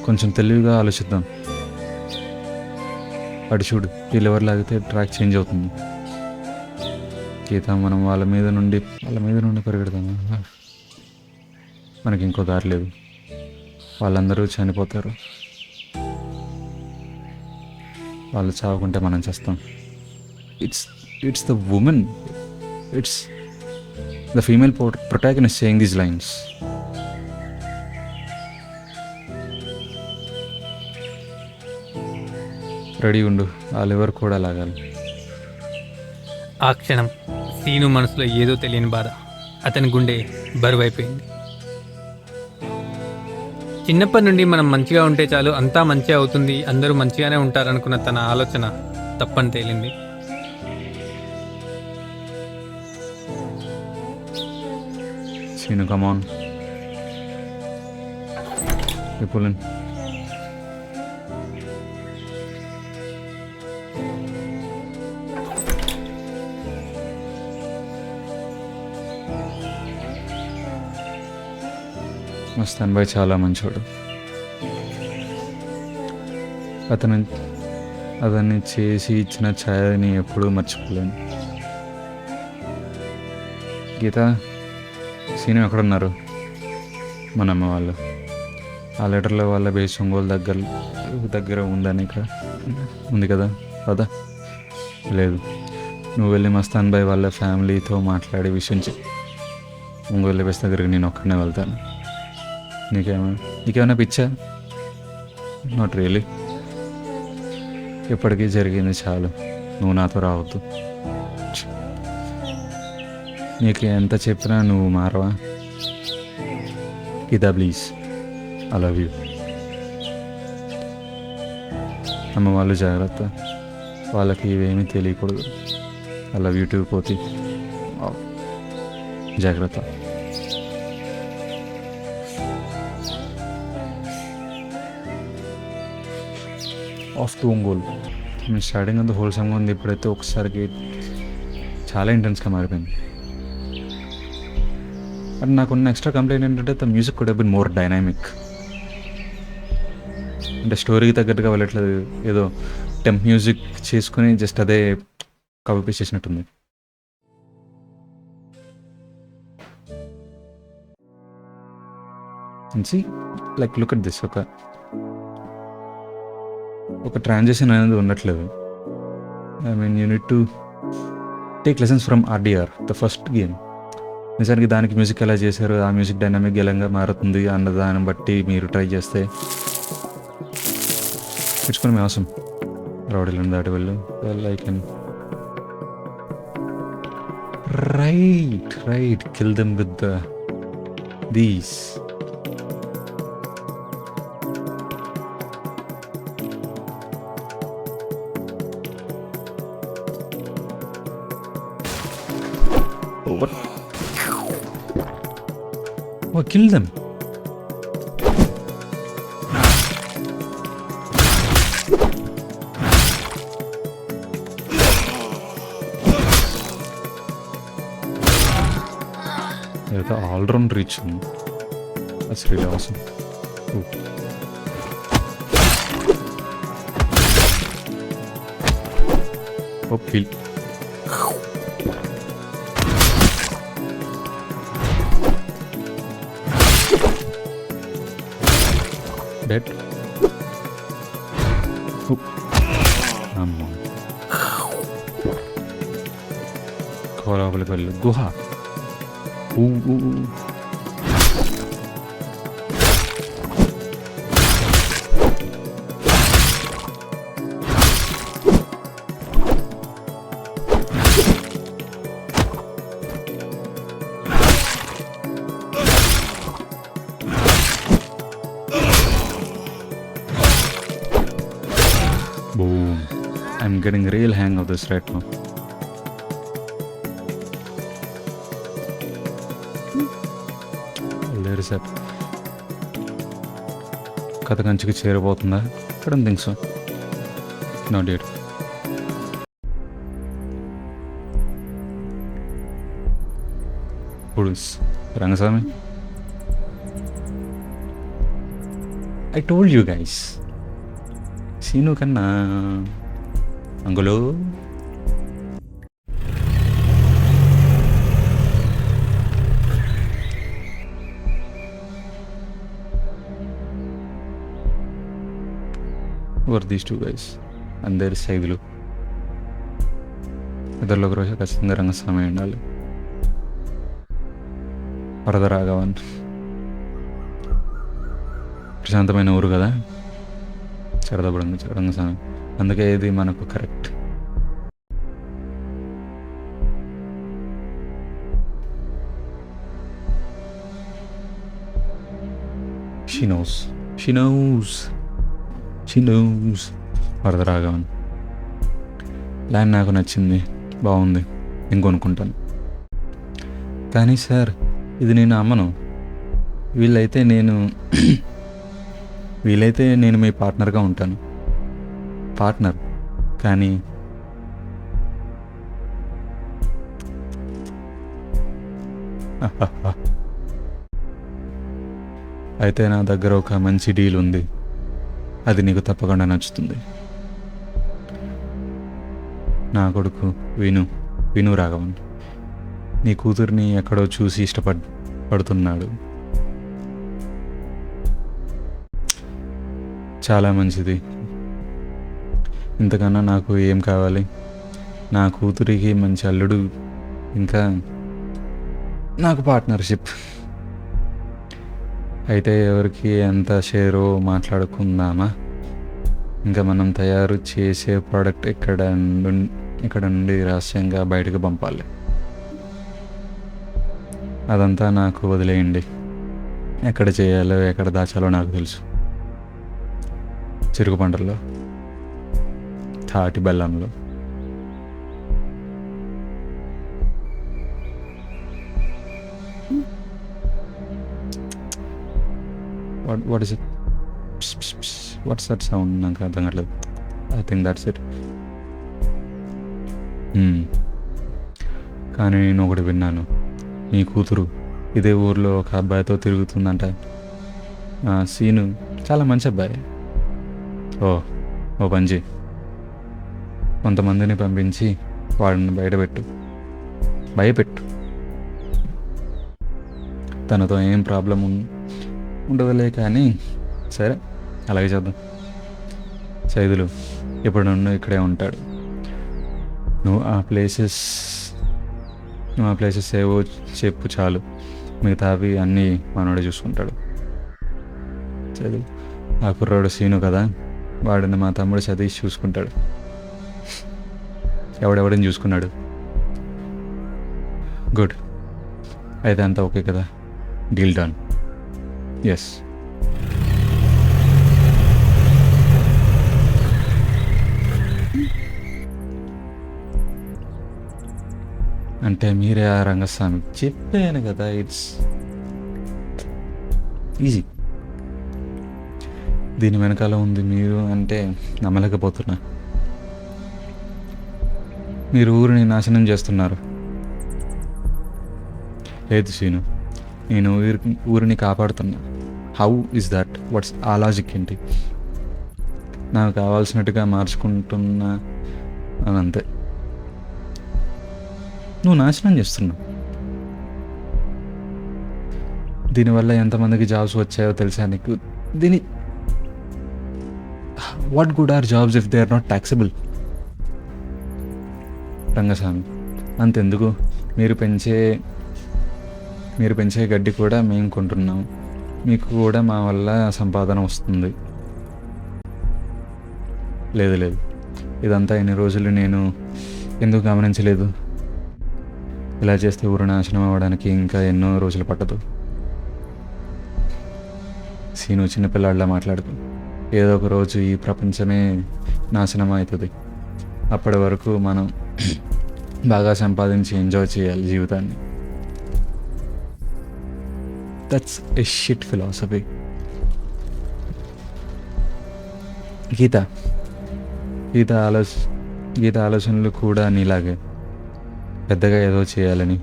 కొంచెం తెలివిగా ఆలోచిద్దాం. అటు చూడు, వీళ్ళు ఎవరు లాగితే ట్రాక్ చేంజ్ అవుతుంది. గీత మనం వాళ్ళ మీద నుండి పరిగెడతాము. మనకి ఇంకో దారి లేదు. వాళ్ళందరూ చనిపోతారు. వాళ్ళు చావకుంటే మనం చేస్తాం. It's the women, it's the female protagonist saying these lines. Ready ఉండు, ఆ లివర్ కూడా లాగాలి. ఆ క్షణం సీను మనసులో ఏదో తెలియని బాధ. అతని గుండె బరువైపోయింది. చిన్నప్పటి నుండి మనం మంచిగా ఉంటే చాలు, అంతా మంచిగా అవుతుంది, అందరూ మంచిగానే ఉంటారనుకున్న తన ఆలోచన తప్పని తేలింది. Seenu, come on, pull in. Mastan Bhai చాలా మంచోడు. అతన్ని చేసి ఇచ్చిన ఛాయని ఎప్పుడూ మర్చిపోలేను. గీత, సీను ఎక్కడున్నారు? మన అమ్మ వాళ్ళు. ఆ లెటర్లో వాళ్ళ బేస్ ఒంగోలు దగ్గర ఉంది కదా పదా. లేదు, నువ్వు వెళ్ళి మస్తాన్ భాయ్ వాళ్ళ ఫ్యామిలీతో మాట్లాడే విషయం చెప్పు. ఒంగోలు బేస్ దగ్గరికి నేను ఒక్కడనే వెళ్తాను. నీకేమైనా పిచ్చా? Not really. ఇప్పటికీ జరిగింది చాలు, నువ్వు నాతో రావద్దు. నీకు ఎంత చెప్పినా నువ్వు మారవా? ఇదా ప్లీజ్, ఐ లవ్ యూ. అమ్మ వాళ్ళు జాగ్రత్త, వాళ్ళకి ఇవేమీ తెలియకూడదు. ఐ లవ్ యూ టూ పోతి. జాగ్రత్త. Off to Ongole. మేము స్టార్టింగ్ అంతా హోల్సమ్గా ఉంది, ఇప్పుడైతే ఒకసారికి చాలా ఇంటెన్స్గా మారిపోయింది. అండ్ నాకున్న ఎక్స్ట్రా కంప్లైంట్ ఏంటంటే the music could have been more dynamic. అంటే స్టోరీకి తగ్గట్టుగా వెళ్ళట్లేదు, ఏదో టెంప్ మ్యూజిక్ చేసుకుని జస్ట్ అదే కాపీ పేస్ట్ చేసినట్టుంది. See, like look at this, ఒక ట్రాన్సాక్షన్ అనేది ఉండట్లేదు. I mean you need to take lessons from RDR, the first game. నిజానికి దానికి మ్యూజిక్ ఎలా చేశారు, ఆ మ్యూజిక్ డైనామిక్ ఎలా మారుతుంది అన్న దాన్ని బట్టి మీరు ట్రై చేస్తే నేర్చుకుని మీ అవసరం. రౌడీలను దాటి వెళ్ళు, well I can write kill them with these. What? Oh, kill them. Yeah, the all-round reach. That's really awesome. Ooh. Oh, kill. Dead. అమ్మా, లోపలికి వెళ్ళు. గుహ. Boom. I'm getting real hang of this right now. There is that. కథ కంచికి చేరబోతుందా? I don't think so. Not yet. Police. Rangasamy. I told you guys. Seenu కన్నా అంగులో వర్ these two guys అందరి సైదులు. ఇద్దరిలో ఒక రోజు ఖచ్చితంగా రంగస్వామి ఉండాలి. వరదరాఘవన్. ప్రశాంతమైన ఊరు కదా రంగస్వామి, అందుకే ఇది మనకు కరెక్ట్. She knows. వరదరాఘవన్. ల్యాండ్ నాకు నచ్చింది, బాగుంది, నేను కొనుక్కుంటాను. కానీ సార్ ఇది నేను అమ్మను. వీలైతే నేను మీ పార్ట్నర్గా ఉంటాను. పార్ట్నర్ కానీ అయితే నా దగ్గర ఒక మంచి డీల్ ఉంది, అది నీకు తప్పకుండా నచ్చుతుంది. నా కొడుకు విను రాఘవన్ నీ కూతుర్ని ఎక్కడో చూసి ఇష్టపడుతున్నాడు. చాలా మంచిది. ఇంతకన్నా నాకు ఏం కావాలి? నా కూతురికి మంచి అల్లుడు, ఇంకా నాకు పార్ట్నర్షిప్. అయితే ఎవరికి ఎంత షేరో మాట్లాడుకుందామా? ఇంకా మనం తయారు చేసే ప్రోడక్ట్ ఇక్కడ నుండి రహస్యంగా బయటకు పంపాలి. అదంతా నాకు వదిలేయండి. ఎక్కడ చేయాలో ఎక్కడ దాచాలో నాకు తెలుసు. చెరుకు పంటల్లో, తాటి బెల్లంలో. What is it? What's that sound? నాకు అర్థం కావట్లేదు. I think that's it. కానీ నేను ఒకటి విన్నాను, మీ కూతురు ఇదే ఊర్లో ఒక అబ్బాయితో తిరుగుతుందంట. సీను చాలా మంచి అబ్బాయి. ఓ పంచి కొంతమందిని పంపించి వాడిని భయపెట్టు. తనతో ఏం ప్రాబ్లం ఉండదులే, కానీ సరే అలాగే చేద్దాం. సైదులు ఇప్పుడు నన్ను ఇక్కడే ఉంటాడు. నువ్వు ఆ ప్లేసెస్ ఏవో చెప్పు చాలు, మిగతావి అన్నీ మనోడే చూసుకుంటాడు. చదువు ఆ కుర్రాడు సీను కదా, వాడిని మా తమ్ముడు సతీష్ చూసుకుంటాడు. ఎవడెవడని చూసుకున్నాడు. గుడ్, అయితే అంతా ఓకే కదా, డీల్ డన్. ఎస్. అంటే మీరే ఆ రంగస్వామి చెప్పాను కదా, ఇట్స్ ఈజీ. దీని వెనకాల ఉంది మీరు అంటే నమ్మలేకపోతున్నా. మీరు ఊరిని నాశనం చేస్తున్నారు. లేదు సీను, నేను ఊరిని కాపాడుతున్నా. How is that? వాట్స్ ఆ లాజిక్ ఏంటి? నాకు కావాల్సినట్టుగా మార్చుకుంటున్నా అని అంతే. నువ్వు నాశనం చేస్తున్నావు. దీనివల్ల ఎంతమందికి జాబ్స్ వచ్చాయో తెలుసా నీకు? What good are jobs if they are not taxable? Rangaswamy అంతెందుకు, మీరు పెంచే గడ్డి కూడా మేము కొంటున్నాం, మీకు కూడా మా వల్ల సంపాదన వస్తుంది. లేదు, ఇదంతా ఇన్ని రోజులు నేను ఎందుకు గమనించలేదు? ఇలా చేస్తే ఊరు నాశనం అవ్వడానికి ఇంకా ఎన్నో రోజులు పట్టదు. సీను చిన్నపిల్లాడిలా మాట్లాడుతూ, ఏదో ఒక రోజు ఈ ప్రపంచమే నాశనం అవుతుంది. అప్పటి వరకు మనం బాగా సంపాదించి ఎంజాయ్ చేయాలి జీవితాన్ని. That's a shit philosophy. Geetha ఆలోచనలు కూడా నీలాగే పెద్దగా ఏదో చేయాలని,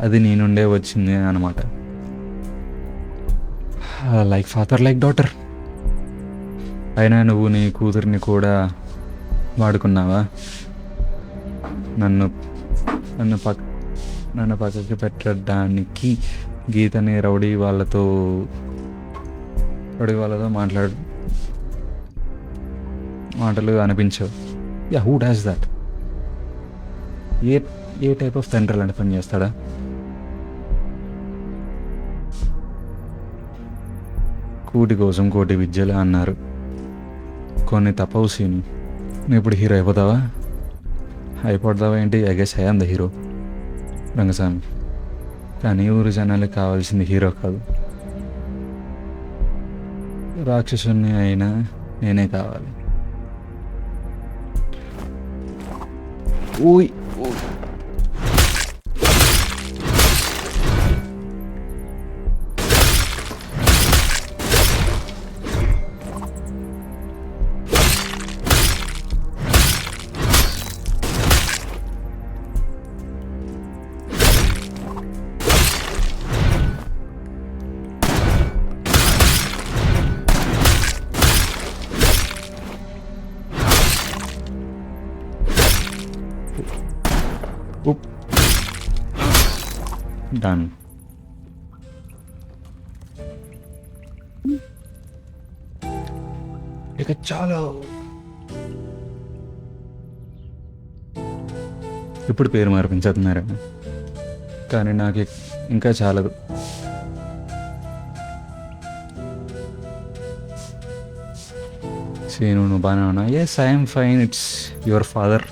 అది నీ నుండే వచ్చింది అన్నమాట. Like father like daughter. అయినా నువ్వు నీ కూతురిని కూడా వాడుకున్నావా? నన్ను పక్కకి పెట్టడానికి గీతని రౌడీ వాళ్ళతో మాటలు అనిపించవు. Yeah, who does that? ఏ టైప్ ఆఫ్ తండ్రి అలాంటి పని చేస్తాడా? కూటి కోసం కోటి విద్యలు అన్నారు. కొన్ని తప్పవు సీను. నువ్వు ఇప్పుడు హీరో అయిపోతావా ఏంటి? I guess I am the hero Rangaswamy. కానీ ఊరు జనాలకు కావాల్సింది హీరో కాదు, రాక్షసుని అయినా నేనే కావాలి. ఓయ్ డన్. ఇక చాలా. ఇప్పుడు పేరు మార్పించేస్తున్నారు, కానీ నాకు ఇంకా చాలదు. సీను నువ్వు బాగానే ఉన్నా? Yes, I'm fine. It's your father.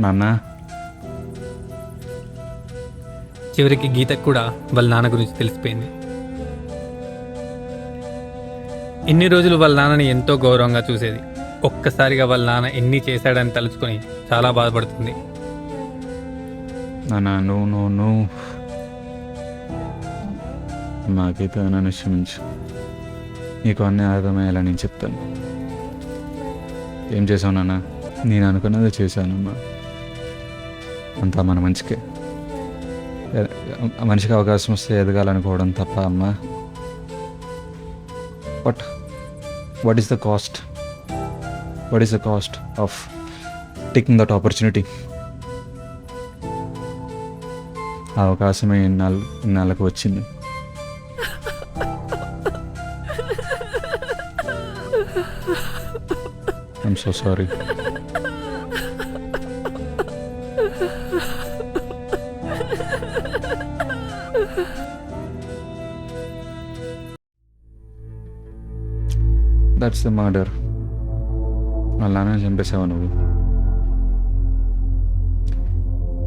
నాన్న. చివరికి గీతకు కూడా వాళ్ళ నాన్న గురించి తెలిసిపోయింది. ఇన్ని రోజులు వాళ్ళ నాన్నని ఎంతో గౌరవంగా చూసేది. ఒక్కసారిగా వాళ్ళ నాన్న ఎన్ని చేశాడని తలుచుకొని చాలా బాధపడుతుంది. నాన్న నువ్వు మాకైతే నన్ను క్షమించు. నీకు అన్నీ అర్థమయ్యేలా నేను చెప్తాను. ఏం చేసావు నాన్న? నేను అనుకున్నది చేశానమ్మా. అంతా మన మంచికే. మనిషికి అవకాశం వస్తే ఎదగాలనుకోవడం తప్ప అమ్మా. What is the cost? What is the cost of taking that opportunity? ఆ అవకాశమే ఇన్నాళ్ళకు వచ్చింది. I'm so sorry. That's the murder. వాళ్ళ నాన్నని చంపేశావు నువ్వు.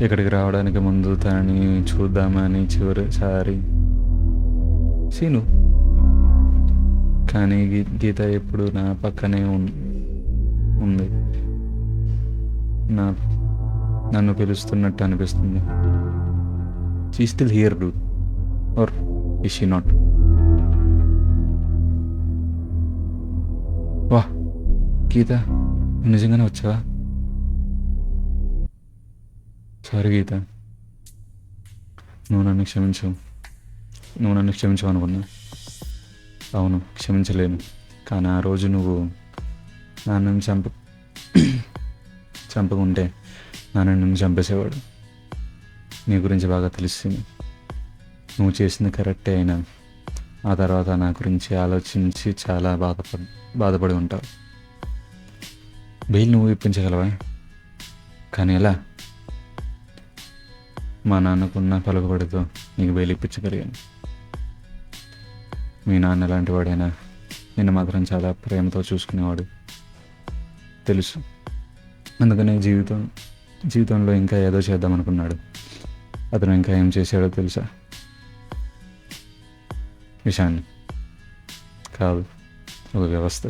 ఇక్కడికి రావడానికి ముందు తనని చూద్దామని చివరిసారి సీను. కానీ గీత ఎప్పుడు నా పక్కనే ఉంది. నన్ను పిలుస్తున్నట్టు అనిపిస్తుంది. She still here do or is she not? వా గీత, నిజంగానే వచ్చావా? సారీ గీత, నువ్వు నన్ను క్షమించవు అనుకున్నా. అవును, క్షమించలేను. కానీ ఆ రోజు నువ్వు నాన్నని చంపకుంటే నాన్న నన్ను చంపేసేవాడు. నీ గురించి బాగా తెలిసింది. నువ్వు చేసింది కరెక్టే అయినా ఆ తర్వాత నా గురించి ఆలోచించి చాలా బాధపడి ఉంటావు. బెయిల్ నువ్వు ఇప్పించగలవా? కానీ ఎలా? మా నాన్నకున్న పలుకుబడితో నీకు బెయిల్ ఇప్పించగలిగాను. మీ నాన్న ఎలాంటి వాడైనా నిన్ను మాత్రం చాలా ప్రేమతో చూసుకునేవాడు తెలుసు. అందుకనే జీవితంలో ఇంకా ఏదో చేద్దాం అనుకున్నాడు. అతను ఇంకా ఏం చేశాడో తెలుసా? విషయాన్ని కాదు, ఒక వ్యవస్థ.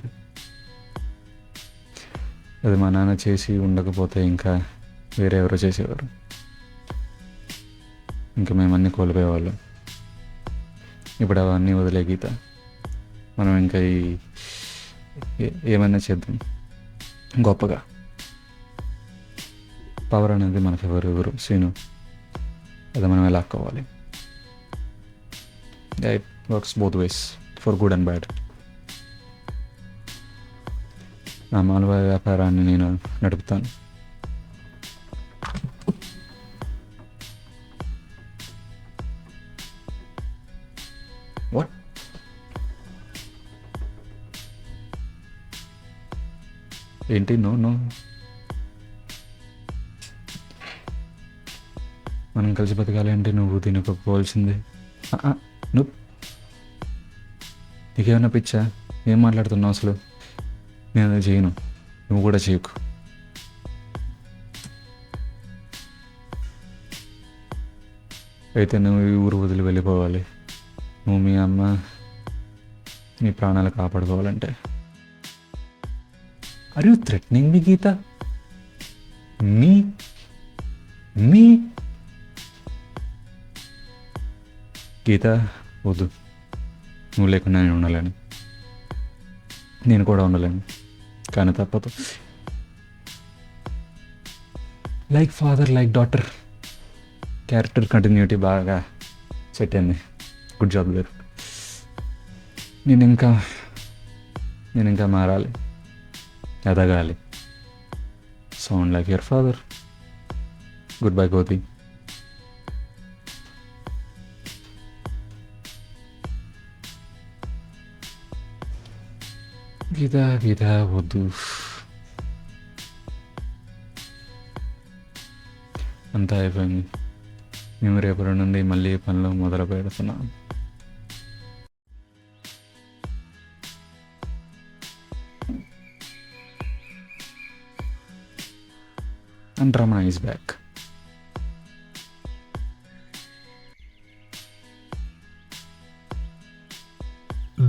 అది మా నాన్న చేసి ఉండకపోతే ఇంకా వేరే ఎవరో చేసేవారు. ఇంకా మేమన్నీ కోల్పోయేవాళ్ళం. ఇప్పుడు అవన్నీ వదిలే గీత. మనం ఇంకా ఏమైనా చేద్దాం గొప్పగా. పవర్ అనేది మనకు ఎవరు సీను, అది మనం ఎలా లాక్కోవాలి. It works both ways, for good and bad. నా మానవ వ్యాపారాన్ని నేను నడుపుతాను. వాట్? ఏంటి? నో మనం కలిసి బతకాలి అంటే నువ్వు దీన్ని ఒప్పుకోవాల్సిందే. నువ్వు నీకేమన్నా పిచ్చా? ఏం మాట్లాడుతున్నావు అసలు? నేను అది చేయను, నువ్వు కూడా చేయకు. అయితే నువ్వు ఈ ఊరు వదిలి వెళ్ళిపోవాలి. నువ్వు మీ అమ్మ నీ ప్రాణాలు కాపాడుకోవాలంటే. ఆర్ యూ థ్రెటనింగ్ మీ గీత? మీ గీత, వద్దు. నువ్వు లేకుండా నేను ఉండలేను. నేను కూడా ఉండలేను, కానీ తప్పదు. Like father like daughter character continuity బాగా సెట్ అయింది. Good job there. నేను ఇంకా మారాలి, ఎదగాలి. Sound like your father. Good bye Gopi. Geetha వద్దు. అంతా అయిపోయింది. మేము రేపటి నుండి మళ్ళీ పనులు మొదలు పెడుతున్నాం. And Ramana is back.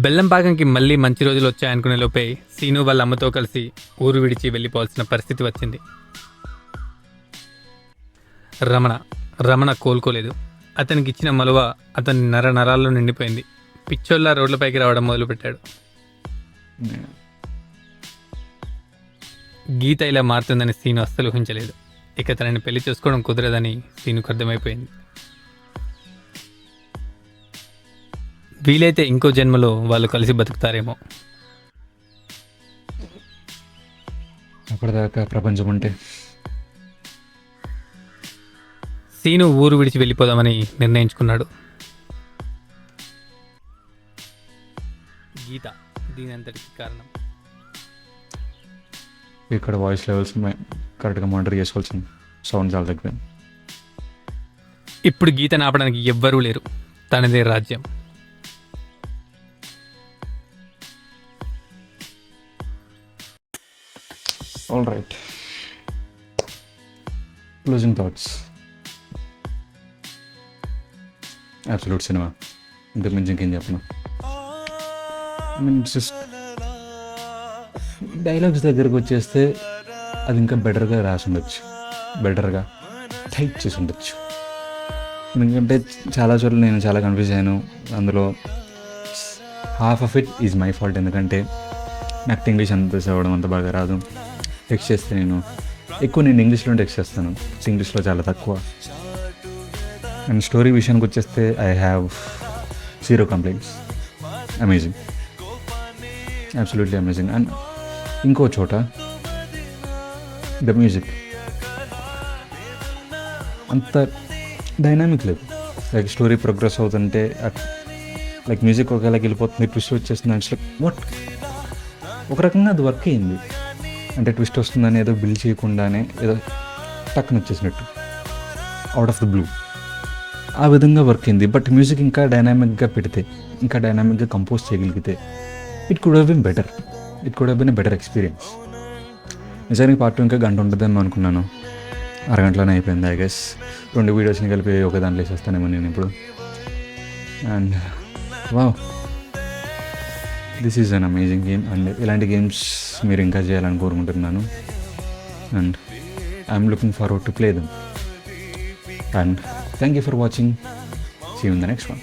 బెల్లం పాకంకి మళ్ళీ మంచి రోజులు వచ్చాయనుకునే లోపే సీను వాళ్ళ అమ్మతో కలిసి ఊరు విడిచి వెళ్ళిపోవాల్సిన పరిస్థితి వచ్చింది. రమణ కోలుకోలేదు. అతనికి ఇచ్చిన మలువ అతని నరాల్లో నిండిపోయింది. పిచ్చోళ్ళ రోడ్లపైకి రావడం మొదలుపెట్టాడు. గీత ఇలా మారుతుందని సీను అస్సలు ఊహించలేదు. ఇక తనని పెళ్లి చేసుకోవడం కుదరదని సీనుకు అర్థమైపోయింది. వీలైతే ఇంకో జన్మలో వాళ్ళు కలిసి బతుకుతారేమో. అప్పటిదాకా ప్రపంచం ఉంటే సీను ఊరు విడిచి వెళ్ళిపోదామని నిర్ణయించుకున్నాడు. గీత దీనంతటికి కారణం. ఇక్కడ వాయిస్ లెవెల్స్ కరెక్ట్గా మానిటర్ చేసుకోవాల్సింది. సౌండ్ చాలా తగ్గిపోయింది. ఇప్పుడు గీతను ఆపడానికి ఎవ్వరూ లేరు. తనదే రాజ్యం. All right, closing thoughts. Absolute cinema, ఇంతకు మించి ఇంకేం చెప్పను. జస్ట్ డైలాగ్స్ దగ్గరకు వచ్చేస్తే అది ఇంకా బెటర్గా రాసి ఉండొచ్చు, బెటర్గా టైప్ చేసి ఉండొచ్చు. ఎందుకంటే చాలా చోట్ల నేను చాలా కన్ఫ్యూజ్ అయ్యాను. అందులో half of it is my fault. ఎందుకంటే నాకు ఇంగ్లీష్ అంత చదవడం అంత బాగా రాదు. టెక్స్ట్ చేస్తే నేను ఇంగ్లీష్లో టెక్స్ట్ చేస్తాను, ఇంగ్లీష్లో చాలా తక్కువ. అండ్ స్టోరీ విషయానికి వచ్చేస్తే I have 0 complaints. Amazing, absolutely amazing. And ఇంకో చోట ద మ్యూజిక్ అంత డైనామిక్ లేదు. లైక్ స్టోరీ ప్రోగ్రెస్ అవుతుంటే లైక్ మ్యూజిక్ ఒకేలా వెళ్ళిపోతుంది, ట్విస్ట్ వచ్చేస్తుంది. అంటే వాట్ ఒక రకంగా అది వర్క్ అయింది. అంటే ట్విస్ట్ వస్తుందని ఏదో బిల్డ్ చేయకుండానే ఏదో టక్కున వచ్చేసినట్టు అవుట్ ఆఫ్ ద బ్లూ ఆ విధంగా వర్క్ అయింది. బట్ మ్యూజిక్ ఇంకా డైనామిక్గా పెడితే, ఇంకా డైనామిక్గా కంపోజ్ చేయగలిగితే it could have been better. It could have been a better experience. నిజానికి పార్ట్ 2 ఇంకా గంట ఉంటుందేమో అనుకున్నాను. అరగంటలోనే అయిపోయింది. ఐ గెస్ 2 వీడియోస్ని కలిపి ఒక దాంట్లో వేసేస్తానేమో నేను ఇప్పుడు. And wow, this is an amazing game. And ఇలాంటి గేమ్స్ మీరు ఇంకా చేయాలని కోరుకుంటున్నాను. And I'm looking forward to play them. And thank you for watching. See you in the next one.